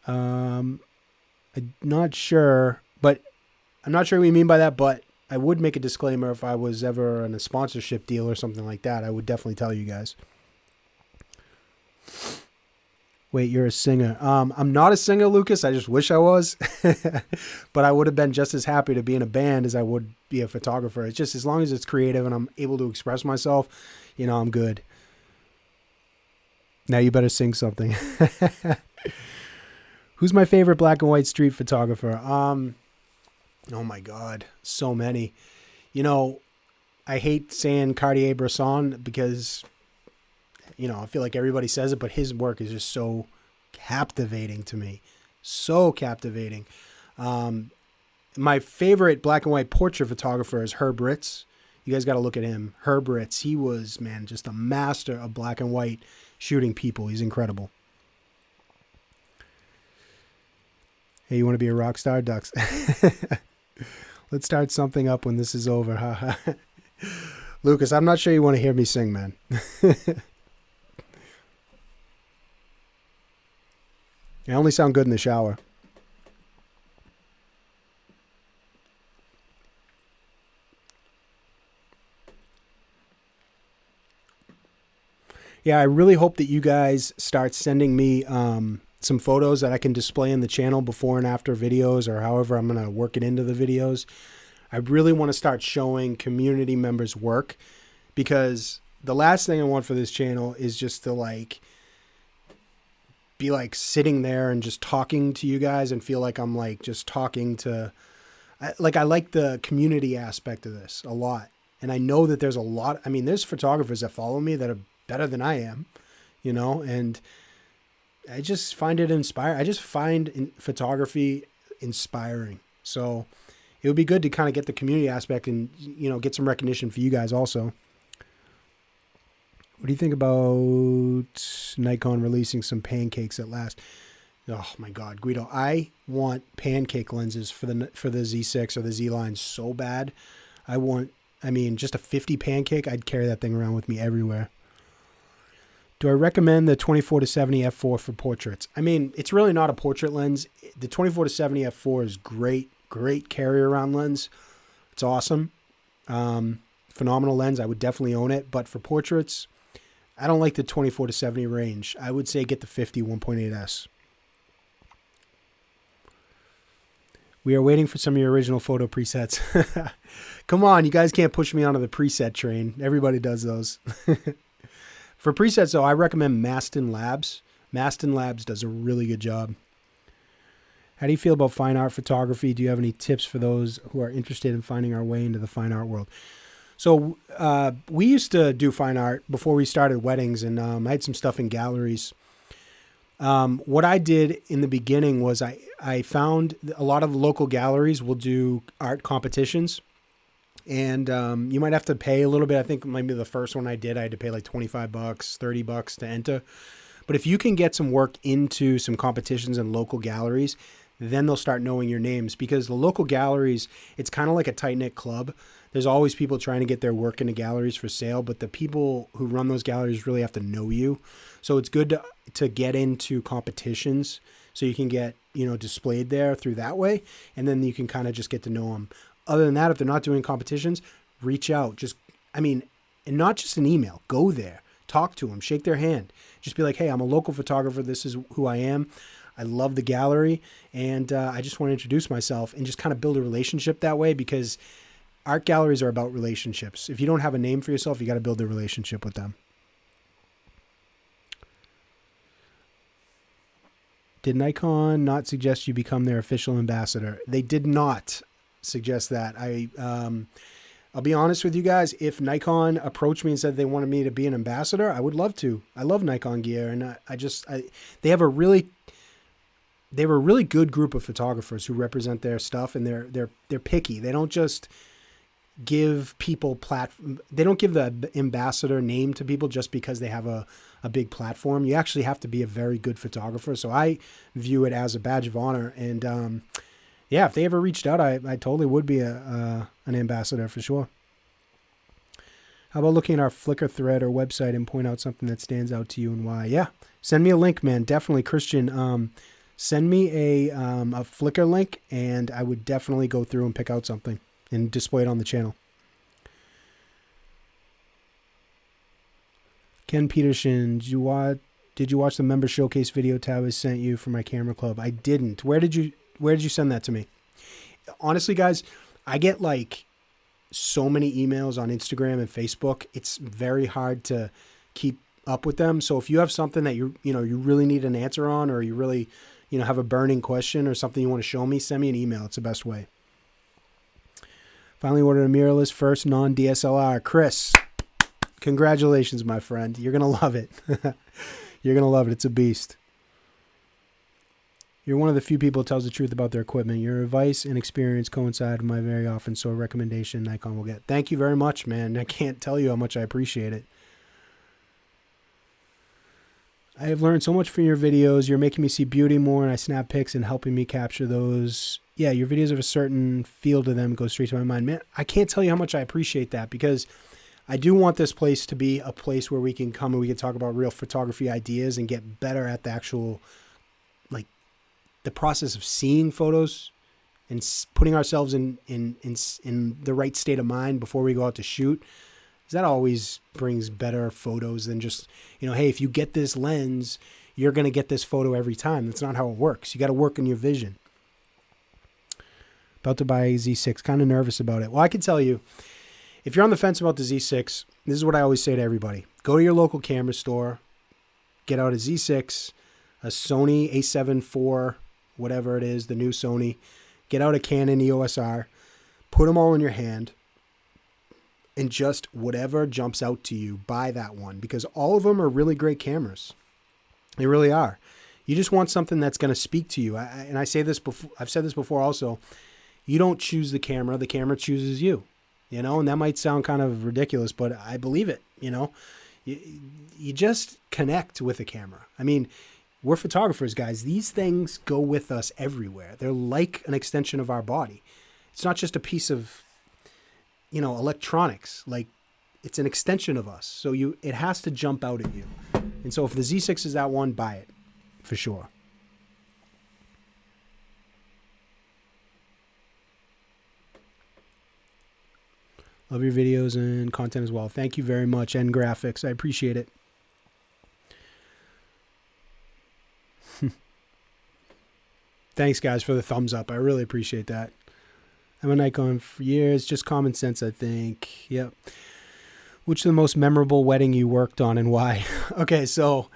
I'm not sure what you mean by that, but I would make a disclaimer if I was ever in a sponsorship deal or something like that. I would definitely tell you guys. Wait, you're a singer. I'm not a singer, Lucas. I just wish I was. But I would have been just as happy to be in a band as I would be a photographer. It's just as long as it's creative and I'm able to express myself, I'm good. Now you better sing something. Who's my favorite black and white street photographer? Oh my God, so many. I hate saying Cartier-Bresson because, I feel like everybody says it, but his work is just so captivating to me. So captivating. My favorite black and white portrait photographer is Herb Ritz. You guys got to look at him. Herb Ritz. He was, just a master of black and white shooting people. He's incredible. Hey, you want to be a rock star, Ducks? Let's start something up when this is over. Lucas, I'm not sure you want to hear me sing, man. I only sound good in the shower. Yeah, I really hope that you guys start sending me some photos that I can display in the channel before and after videos, or however I'm going to work it into the videos. I really want to start showing community members' work, because the last thing I want for this channel is just to be sitting there and just talking to you guys and feel like I'm just talking to, I like the community aspect of this a lot. And I know that there's a lot, there's photographers that follow me that are better than I am, and I just find it inspiring. I just find photography inspiring. So it would be good to kind of get the community aspect and, get some recognition for you guys also. What do you think about Nikon releasing some pancakes at last? Oh my God, Guido, I want pancake lenses for the Z6 or the Z line so bad. Just a 50 pancake, I'd carry that thing around with me everywhere. Do I recommend the 24-70 f4 for portraits? It's really not a portrait lens. The 24-70 f4 is great carry around lens. It's awesome. Phenomenal lens. I would definitely own it. But for portraits, I don't like the 24-70 range. I would say get the 50 1.8S. We are waiting for some of your original photo presets. Come on, you guys can't push me onto the preset train. Everybody does those. For presets, though, I recommend Maston Labs. Maston Labs does a really good job. How do you feel about fine art photography? Do you have any tips for those who are interested in finding our way into the fine art world? So we used to do fine art before we started weddings, and I had some stuff in galleries. What I did in the beginning was I found a lot of local galleries will do art competitions. And you might have to pay a little bit. I think maybe the first one I did, I had to pay like $25, $30 to enter. But if you can get some work into some competitions and local galleries, then they'll start knowing your names, because the local galleries, it's kind of like a tight-knit club. There's always people trying to get their work into galleries for sale, but the people who run those galleries really have to know you. So it's good to get into competitions so you can get, displayed there through that way, and then you can kind of just get to know them. Other than that, if they're not doing competitions, reach out. And not just an email. Go there. Talk to them. Shake their hand. Just be like, hey, I'm a local photographer. This is who I am. I love the gallery, and I just want to introduce myself, and just kind of build a relationship that way, because art galleries are about relationships. If you don't have a name for yourself, you got to build a relationship with them. Did Nikon not suggest you become their official ambassador? They did not suggest that. I'll be honest with you guys. If Nikon approached me and said they wanted me to be an ambassador, I would love to. I love Nikon gear, and they have a really good group of photographers who represent their stuff, and they're picky. They don't just give people they don't give the ambassador name to people just because they have a big platform. You actually have to be a very good photographer. So I view it as a badge of honor. And if they ever reached out, I totally would be an ambassador for sure. How about looking at our Flickr thread or website and point out something that stands out to you and why? Yeah, send me a link, man. Definitely, Christian. Send me a Flickr link, and I would definitely go through and pick out something and display it on the channel. Ken Peterson, did you watch the member showcase video tab I sent you for my camera club? I didn't. Where did you send that to me? Honestly, guys, I get like so many emails on Instagram and Facebook. It's very hard to keep up with them. So if you have something that you really need an answer on, or you really, have a burning question or something you want to show me, send me an email. It's the best way. Finally ordered a mirrorless first non-DSLR. Chris, congratulations, my friend. You're going to love it. You're going to love it. It's a beast. You're one of the few people who tells the truth about their equipment. Your advice and experience coincide with my very often, so a recommendation Nikon will get. Thank you very much, man. I can't tell you how much I appreciate it. I have learned so much from your videos. You're making me see beauty more, and I snap pics and helping me capture those. Yeah, your videos have a certain feel to them, go straight to my mind. Man, I can't tell you how much I appreciate that, because I do want this place to be a place where we can come and we can talk about real photography ideas and get better at the actual, like, the process of seeing photos and putting ourselves in the right state of mind before we go out to shoot. That always brings better photos than just, hey, if you get this lens, you're going to get this photo every time. That's not how it works. You got to work on your vision. About to buy a Z6. Kind of nervous about it. Well, I can tell you, if you're on the fence about the Z6, this is what I always say to everybody. Go to your local camera store, get out a Z6, a Sony A7 IV, whatever it is, the new Sony. Get out a Canon EOS R, put them all in your hand, and just whatever jumps out to you, buy that one, because all of them are really great cameras. They really are. You just want something that's going to speak to you. And I say this before, I've said this before also. You don't choose the camera chooses you. And that might sound kind of ridiculous, but I believe it. You just connect with the camera. I mean, we're photographers, guys. These things go with us everywhere. They're like an extension of our body. It's not just a piece of electronics. Like, it's an extension of us. So it has to jump out at you. And so if the Z6 is that one, buy it for sure. Love your videos and content as well. Thank you very much. And graphics. I appreciate it. Thanks, guys, for the thumbs up. I really appreciate that. I'm a Nikon for years. Just common sense, I think. Yep. Which is the most memorable wedding you worked on and why? Okay, so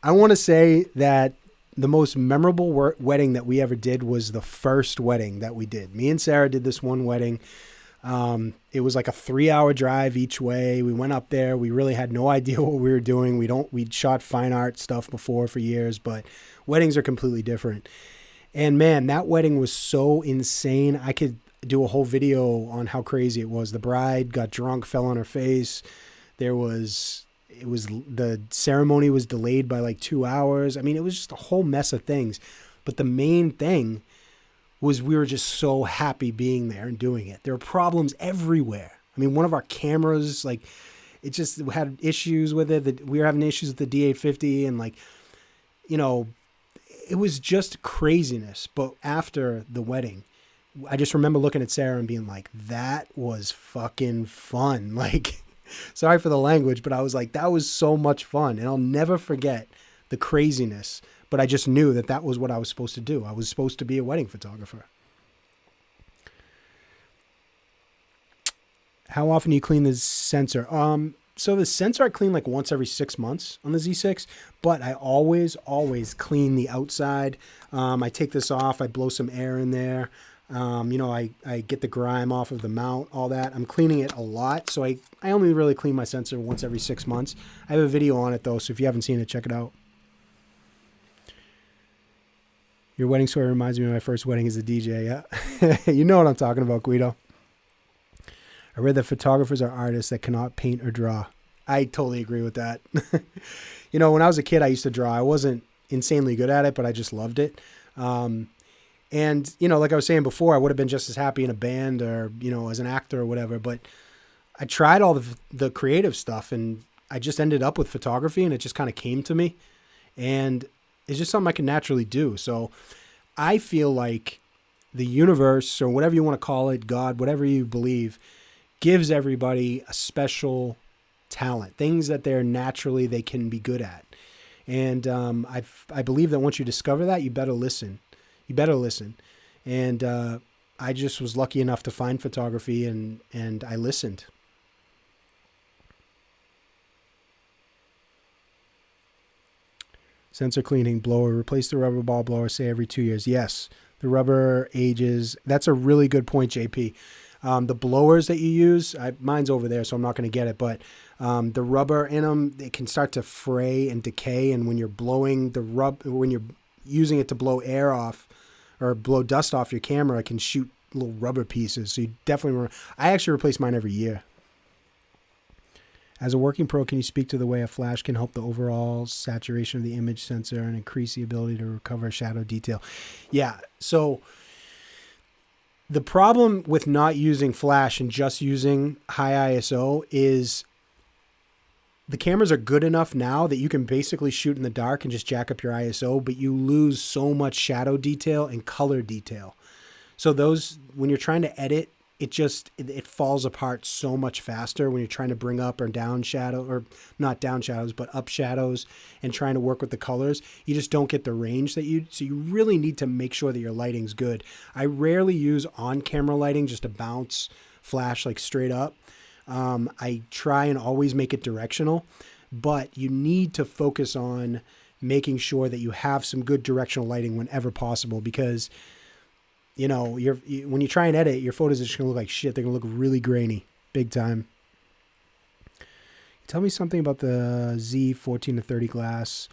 I want to say that the most memorable wedding that we ever did was the first wedding that we did. Me and Sarah did this one wedding. It was like a 3-hour drive each way. We went up there. We really had no idea what we were doing. We'd shot fine art stuff before for years, but weddings are completely different. And man, that wedding was so insane. do a whole video on how crazy it was. The bride got drunk, fell on her face. The ceremony was delayed by like 2 hours. I mean, it was just a whole mess of things. But the main thing was we were just so happy being there and doing it. There were problems everywhere. I mean, one of our cameras, like, it just had issues with it. We were having issues with the D850 and, like, you know, it was just craziness. But after the wedding, I just remember looking at Sarah and being like, that was fucking fun. Like, sorry for the language, but I was like, that was so much fun. And I'll never forget the craziness. But I just knew that that was what I was supposed to do. I was supposed to be a wedding photographer. How often do you clean the sensor? So the sensor I clean like once every 6 months on the Z6, but I always clean the outside. I take this off. I blow some air in there. I get the grime off of the mount, all that. I'm cleaning it a lot. So I only really clean my sensor once every 6 months. I have a video on it though. So if you haven't seen it, check it out. Your wedding story reminds me of my first wedding as a DJ. Yeah. You know what I'm talking about, Guido. I read that photographers are artists that cannot paint or draw. I totally agree with that. When I was a kid, I used to draw. I wasn't insanely good at it, but I just loved it. And, like I was saying before, I would have been just as happy in a band or, as an actor or whatever. But I tried all the creative stuff and I just ended up with photography and it just kind of came to me. And it's just something I can naturally do. So I feel like the universe or whatever you want to call it, God, whatever you believe, gives everybody a special talent, things that they can be good at. And I believe that once you discover that, you better listen. And I just was lucky enough to find photography and I listened. Sensor cleaning, blower, replace the rubber ball blower, say every 2 years. Yes, the rubber ages. That's a really good point, JP. The blowers that you use, mine's over there, so I'm not going to get it. But the rubber in them, it can start to fray and decay. And when you're blowing when you're using it to blow air off or blow dust off your camera, it can shoot little rubber pieces. So you definitely I actually replace mine every year. As a working pro, can you speak to the way a flash can help the overall saturation of the image sensor and increase the ability to recover shadow detail? Yeah, so the problem with not using flash and just using high ISO is the cameras are good enough now that you can basically shoot in the dark and just jack up your ISO, but you lose so much shadow detail and color detail. So when you're trying to edit, it falls apart so much faster when you're trying to bring up or down shadow, or not down shadows, but up shadows and trying to work with the colors. You just don't get the range so you really need to make sure that your lighting's good. I rarely use on-camera lighting just to bounce flash like straight up. I try and always make it directional, but you need to focus on making sure that you have some good directional lighting whenever possible, because when you try and edit, your photos are just going to look like shit. They're going to look really grainy, big time. Tell me something about the Z 14 to 30 glass.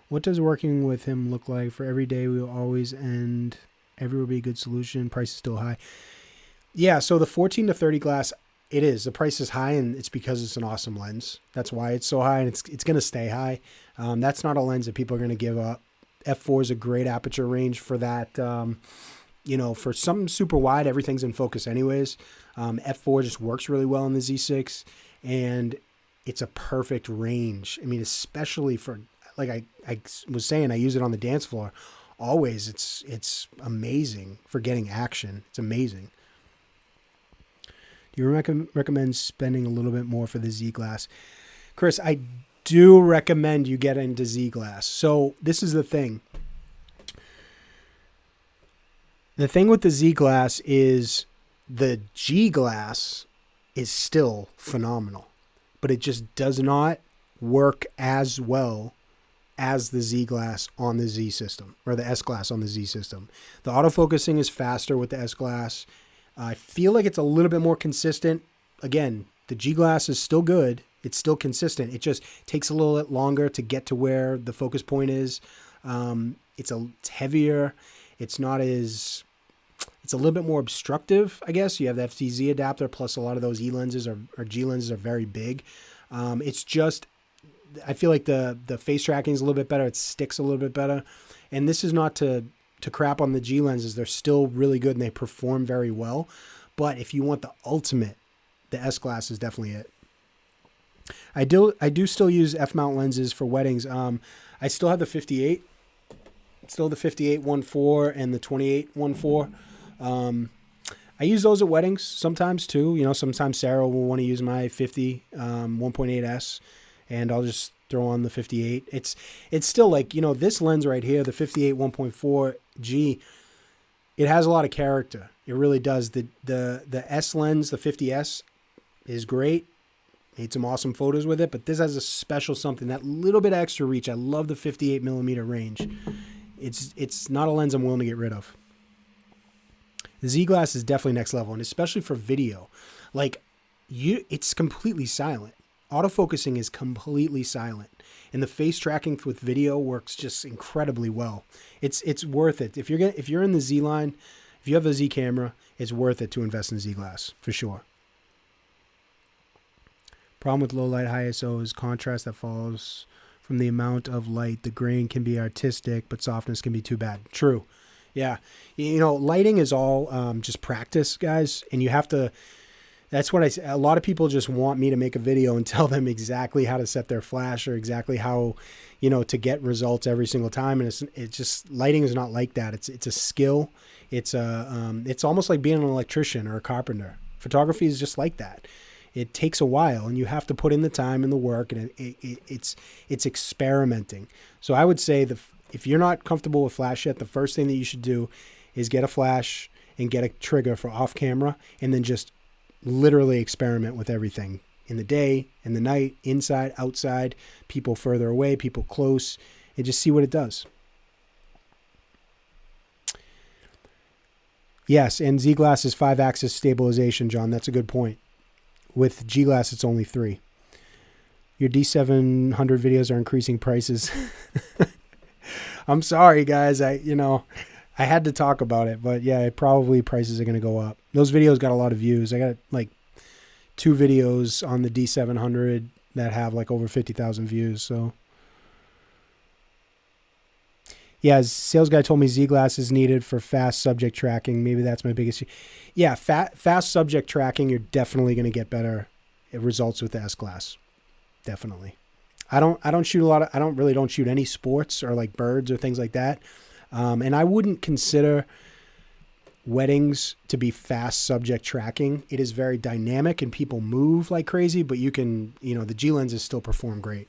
What does working with him look like? For every day, we will always end. Every will be a good solution. Price is still high. Yeah, so the 14 to 30 glass, it is. The price is high, and it's because it's an awesome lens. That's why it's so high, and it's going to stay high. That's not a lens that people are going to give up. F4 is a great aperture range for that. For something super wide, everything's in focus anyways. F4 just works really well in the Z6, and it's a perfect range. I mean, especially for, like I was saying, I use it on the dance floor. Always, it's amazing for getting action. It's amazing. Do you recommend spending a little bit more for the Z Glass? Chris, I do recommend you get into Z Glass. So this is the thing. The thing with the Z Glass is the G Glass is still phenomenal, but it just does not work as well as the Z Glass on the Z system, or the S Glass on the Z system. The autofocusing is faster with the S Glass. I feel like it's a little bit more consistent. Again, the G Glass is still good. It's still consistent. It just takes a little bit longer to get to where the focus point is. It's heavier. It's It's a little bit more obstructive, I guess. You have the FTZ adapter, plus a lot of those E lenses or G lenses are very big. It's just, I feel like the face tracking is a little bit better. It sticks a little bit better. And this is not to crap on the G lenses. They're still really good and they perform very well. But if you want the ultimate, the S-Glass is definitely it. I do still use F-mount lenses for weddings. I still have the 58. Still the 58 1.4 and the 28 1.4. I use those at weddings sometimes too. You know, sometimes Sarah will want to use my 50 1.8S, and I'll just throw on the 58. It's still like, you know, this lens right here, the 58 1.4 G, it has a lot of character. It really does. The S lens, the 50S, is great. Made some awesome photos with it, but this has a special something, that little bit of extra reach. I love the 58 millimeter range. It's not a lens I'm willing to get rid of. The Z-Glass is definitely next level, and especially for video. Like, it's completely silent. Autofocusing is completely silent, and the face tracking with video works just incredibly well. It's worth it. If you're in the Z line, if you have a Z camera, it's worth it to invest in Z-Glass for sure. Problem with low light high ISO is contrast that follows from the amount of light. The grain can be artistic, but softness can be too bad. True. Yeah. You know, lighting is all just practice, guys. And you have to, that's what I say. A lot of people just want me to make a video and tell them exactly how to set their flash or exactly how, you know, to get results every single time. And it's just, lighting is not like that. It's a skill. It's almost like being an electrician or a carpenter. Photography is just like that. It takes a while, and you have to put in the time and the work, and it's experimenting. So I would say if you're not comfortable with flash yet, the first thing that you should do is get a flash and get a trigger for off camera, and then just literally experiment with everything in the day, in the night, inside, outside, people further away, people close, and just see what it does. Yes, and Z-Glass is 5-axis stabilization, John. That's a good point. With G-Glass, it's only 3. Your D700 videos are increasing prices. I'm sorry, guys. I had to talk about it, but yeah, probably prices are going to go up. Those videos got a lot of views. I got like 2 videos on the D700 that have like over 50,000 views. So yeah, sales guy told me Z-Glass is needed for fast subject tracking. Maybe that's my biggest. Yeah, fast subject tracking, you're definitely going to get better results with the S-Glass. Definitely. I don't shoot a lot of, I don't shoot any sports or like birds or things like that. And I wouldn't consider weddings to be fast subject tracking. It is very dynamic and people move like crazy, but you can, you know, the G lenses still perform great.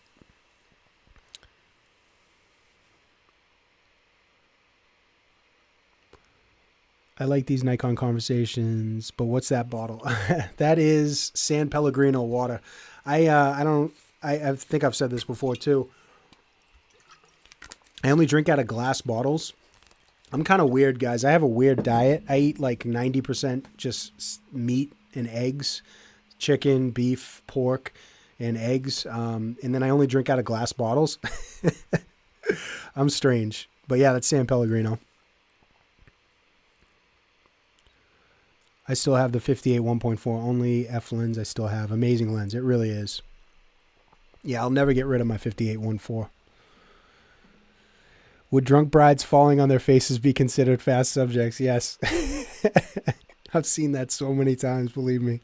I like these Nikon conversations, but what's that bottle? That is San Pellegrino water. I think I've said this before too. I only drink out of glass bottles. I'm kind of weird, guys. I have a weird diet. I eat like 90% just meat and eggs, chicken, beef, pork, and eggs. And then I only drink out of glass bottles. I'm strange. But yeah, that's San Pellegrino. I still have the 58 1.4, only F lens I still have. Amazing lens. It really is. Yeah, I'll never get rid of my 58 1.4. Would drunk brides falling on their faces be considered fast subjects? Yes. I've seen that so many times, believe me.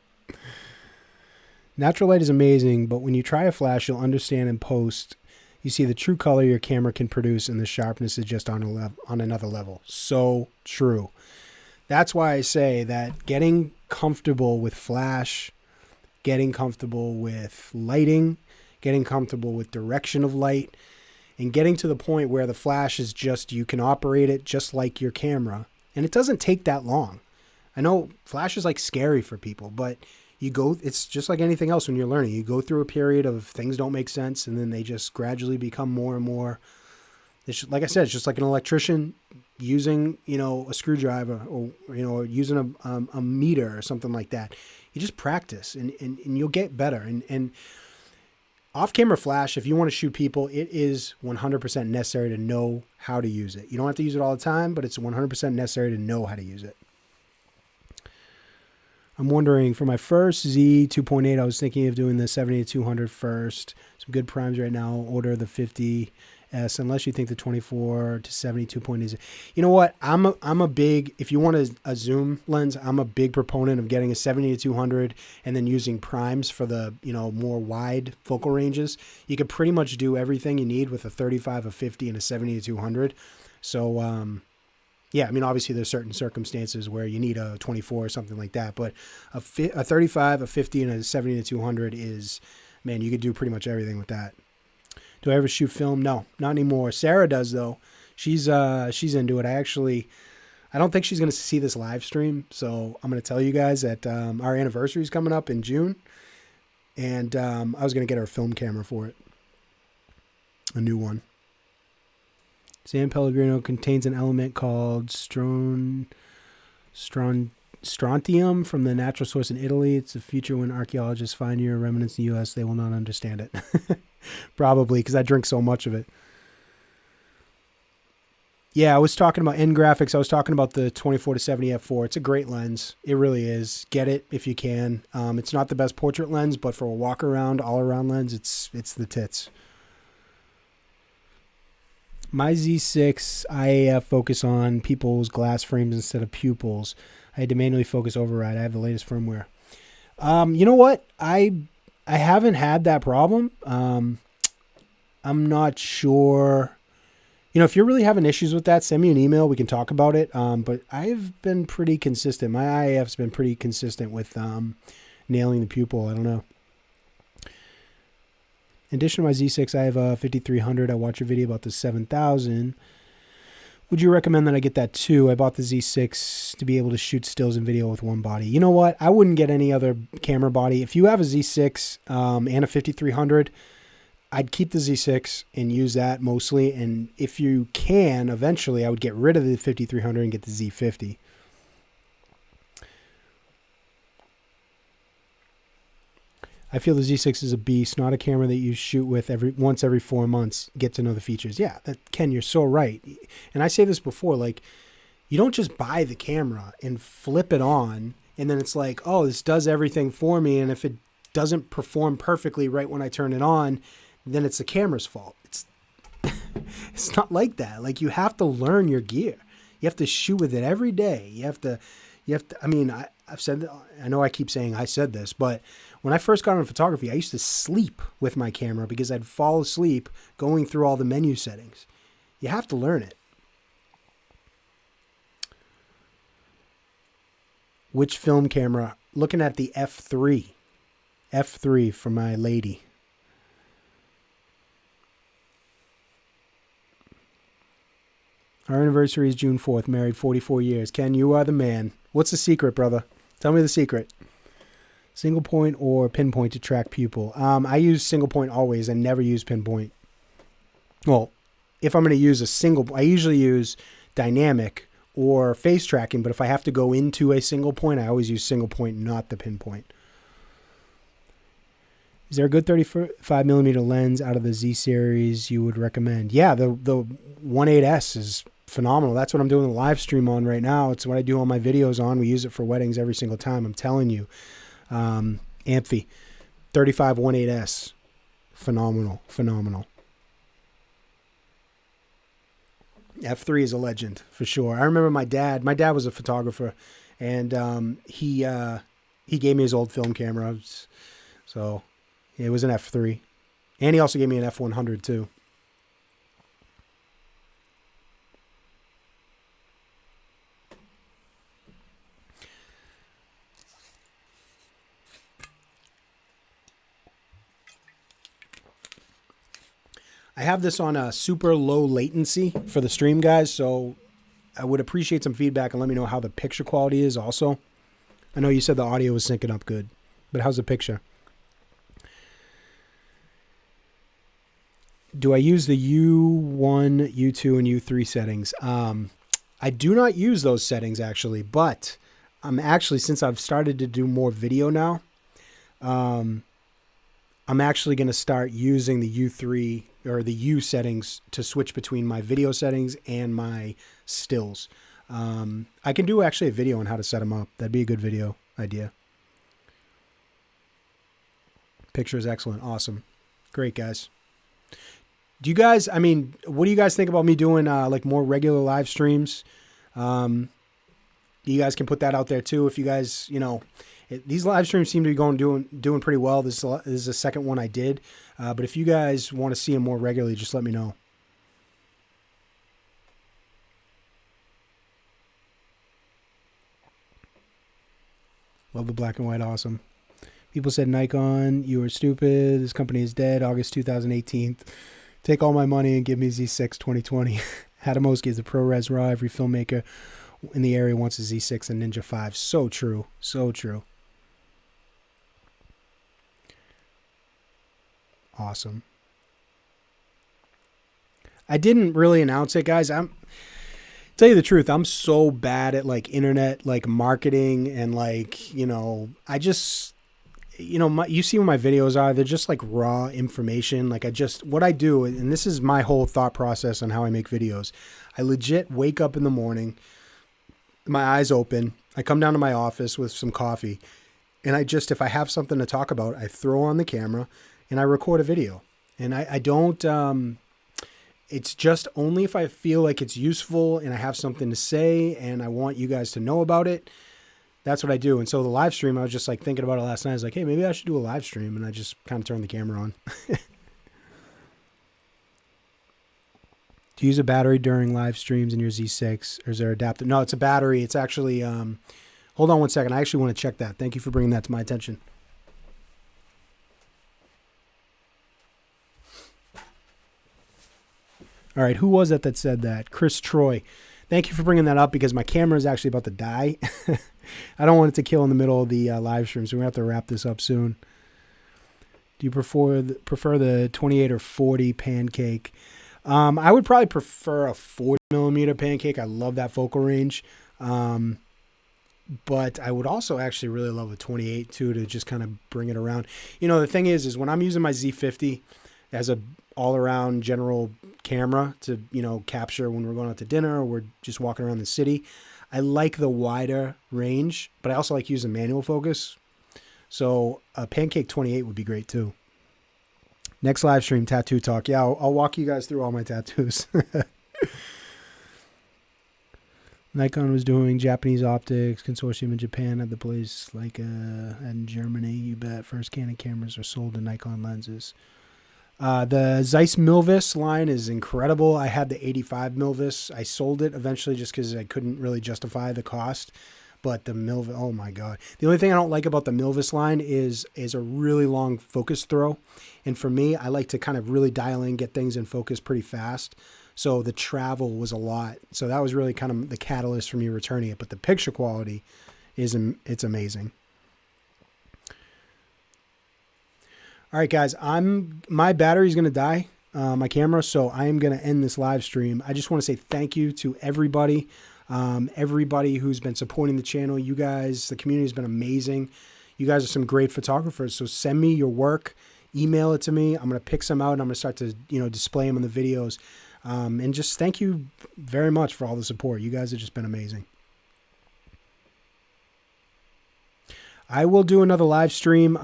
Natural light is amazing, but when you try a flash, you'll understand in post. You see the true color your camera can produce, and the sharpness is just on another level. So true. That's why I say that getting comfortable with flash, getting comfortable with lighting, getting comfortable with direction of light, and getting to the point where the flash is just, you can operate it just like your camera. And it doesn't take that long. I know flash is like scary for people, but it's just like anything else when you're learning. You go through a period of things don't make sense, and then they just gradually become more and more. It's like I said, it's just like an electrician using, a screwdriver or, using a meter or something like that. You just practice and you'll get better. And off-camera flash, if you want to shoot people, it is 100% necessary to know how to use it. You don't have to use it all the time, but it's 100% necessary to know how to use it. I'm wondering, for my first Z 2.8, I was thinking of doing the 70-200 first. Some good primes right now. Order the 50S, unless you think the 24 to 70 2.8. You know what? I'm a big, if you want a zoom lens, I'm a big proponent of getting a 70-200 and then using primes for the, more wide focal ranges. You could pretty much do everything you need with a 35, a 50, and a 70-200. So, yeah, I mean, obviously there's certain circumstances where you need a 24 or something like that, but a 35, a 50, and a 70-200 is, man, you could do pretty much everything with that. Do I ever shoot film? No, not anymore. Sarah does, though. She's into it. I don't think she's going to see this live stream, so I'm going to tell you guys that our anniversary is coming up in June, and I was going to get her a film camera for it, a new one. San Pellegrino contains an element called strontium from the natural source in Italy. It's a future when archaeologists find your remnants in the U.S., they will not understand it. Probably, because I drink so much of it. Yeah, I was talking about N graphics. I was talking about the 24 to 70 f4. It's a great lens. It really is. Get it if you can. It's not the best portrait lens, but for a walk around, all around lens, it's the tits. My Z6 IAF focus on people's glass frames instead of pupils. I had to manually focus override. I have the latest firmware. You know what? I haven't had that problem. I'm not sure. If you're really having issues with that, send me an email. We can talk about it. But I've been pretty consistent. My IAF's been pretty consistent with nailing the pupil. I don't know. In addition to my Z6, I have a 5300. I watched a video about the 7000. Would you recommend that I get that too? I bought the Z6 to be able to shoot stills and video with one body. You know what? I wouldn't get any other camera body. If you have a Z6 and a 5300, I'd keep the Z6 and use that mostly. And if you can, eventually, I would get rid of the 5300 and get the Z50. I feel the Z6 is a beast, not a camera that you shoot with once every 4 months, get to know the features. Yeah, Ken, you're so right. And I say this before, you don't just buy the camera and flip it on, and then it's like, oh, this does everything for me, and if it doesn't perform perfectly right when I turn it on, then it's the camera's fault. It's not like that. You have to learn your gear. You have to shoot with it every day. You have to, I mean, I've said, I know I keep saying I said this, but when I first got into photography, I used to sleep with my camera because I'd fall asleep going through all the menu settings. You have to learn it. Which film camera? Looking at the F3. F3 for my lady. Our anniversary is June 4th. Married 44 years. Ken, you are the man. What's the secret, brother? Tell me the secret. Single point or pinpoint to track pupil? I use single point always. I never use pinpoint. Well, if I'm going to use I usually use dynamic or face tracking, but if I have to go into a single point, I always use single point, not the pinpoint. Is there a good 35mm lens out of the Z series you would recommend? Yeah, the 1.8S is phenomenal. That's what I'm doing the live stream on right now. It's what I do all my videos on. We use it for weddings every single time. I'm telling you. Amphi 35 1.8S. Phenomenal. F3 is a legend for sure. I remember my dad was a photographer, and he gave me his old film camera. So it was an F3. And he also gave me an F100 too. I have this on a super low latency for the stream, guys, so I would appreciate some feedback and let me know how the picture quality is also. I know you said the audio was syncing up good, but how's the picture? Do I use the U1, U2, and U3 settings? I do not use those settings, actually, but I'm actually, since I've started to do more video now, I'm actually going to start using the U3 or the U settings to switch between my video settings and my stills. I can do actually a video on how to set them up. That'd be a good video idea. Picture is excellent. Awesome. Great, guys. Do you guys, I mean, what do you guys think about me doing like more regular live streams? You guys can put that out there too. If you guys, you know, these live streams seem to be doing pretty well. This is the second one I did. But if you guys want to see them more regularly, just let me know. Love the black and white. Awesome. People said, Nikon, you were stupid. This company is dead. August 2018. Take all my money and give me Z6 2020. Hadamoski is the ProRes RAW. Every filmmaker in the area wants a Z6 and Ninja 5. So true. So true. Awesome. I didn't really announce it, guys. Tell you the truth, I'm so bad at like internet, like marketing and like, you know, I just, you know, you see what my videos are. They're just like raw information. Like what I do, and this is my whole thought process on how I make videos. I legit wake up in the morning, my eyes open. I come down to my office with some coffee and if I have something to talk about, I throw on the camera and I record a video. And I don't, it's just only if I feel like it's useful and I have something to say and I want you guys to know about it. That's what I do. And so the live stream, I was just like thinking about it last night. I was like, hey, maybe I should do a live stream. And I just kind of turned the camera on. Do you use a battery during live streams in your Z6 or is there adapter? No, it's a battery. It's actually, hold on one second. I actually want to check that. Thank you for bringing that to my attention. All right, who was it that said that? Chris Troy. Thank you for bringing that up because my camera is actually about to die. I don't want it to kill in the middle of the live stream, so we're going to have to wrap this up soon. Do you prefer the 28 or 40 pancake? I would probably prefer a 40 millimeter pancake. I love that focal range. But I would also actually really love a 28 too to just kind of bring it around. You know, the thing is when I'm using my Z50 as a all-around general camera to, you know, capture when we're going out to dinner or we're just walking around the city, I like the wider range, but I also like using manual focus. So a Pancake 28 would be great too. Next live stream, tattoo talk. Yeah, I'll walk you guys through all my tattoos. Nikon was doing Japanese optics consortium in Japan at the place like in Germany. You bet. First Canon cameras are sold to Nikon lenses. The Zeiss Milvis line is incredible. I had the 85 Milvis. I sold it eventually just because I couldn't really justify the cost. But the Milvis, oh my God. The only thing I don't like about the Milvis line is a really long focus throw. And for me, I like to kind of really dial in, get things in focus pretty fast. So the travel was a lot. So that was really kind of the catalyst for me returning it. But the picture quality it's amazing. All right, guys, my battery's going to die, my camera, so I am going to end this live stream. I just want to say thank you to everybody, everybody who's been supporting the channel. You guys, the community has been amazing. You guys are some great photographers, so send me your work, email it to me. I'm going to pick some out, and I'm going to start to, you know, display them in the videos. And just thank you very much for all the support. You guys have just been amazing. I will do another live stream.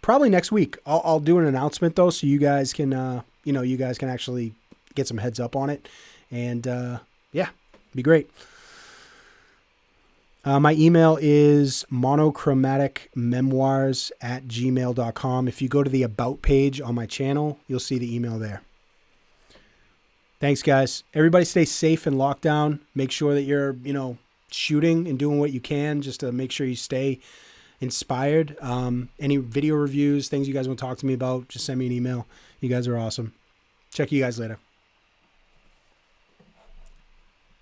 Probably next week. I'll do an announcement though, so you guys can, you guys can actually get some heads up on it, and yeah, be great. My email is monochromaticmemoirs@gmail.com. If you go to the About page on my channel, you'll see the email there. Thanks, guys. Everybody stay safe in lockdown. Make sure that you're, shooting and doing what you can just to make sure you stay inspired. Any video reviews, things you guys want to talk to me about, just send me an email. You guys are awesome. Check you guys later.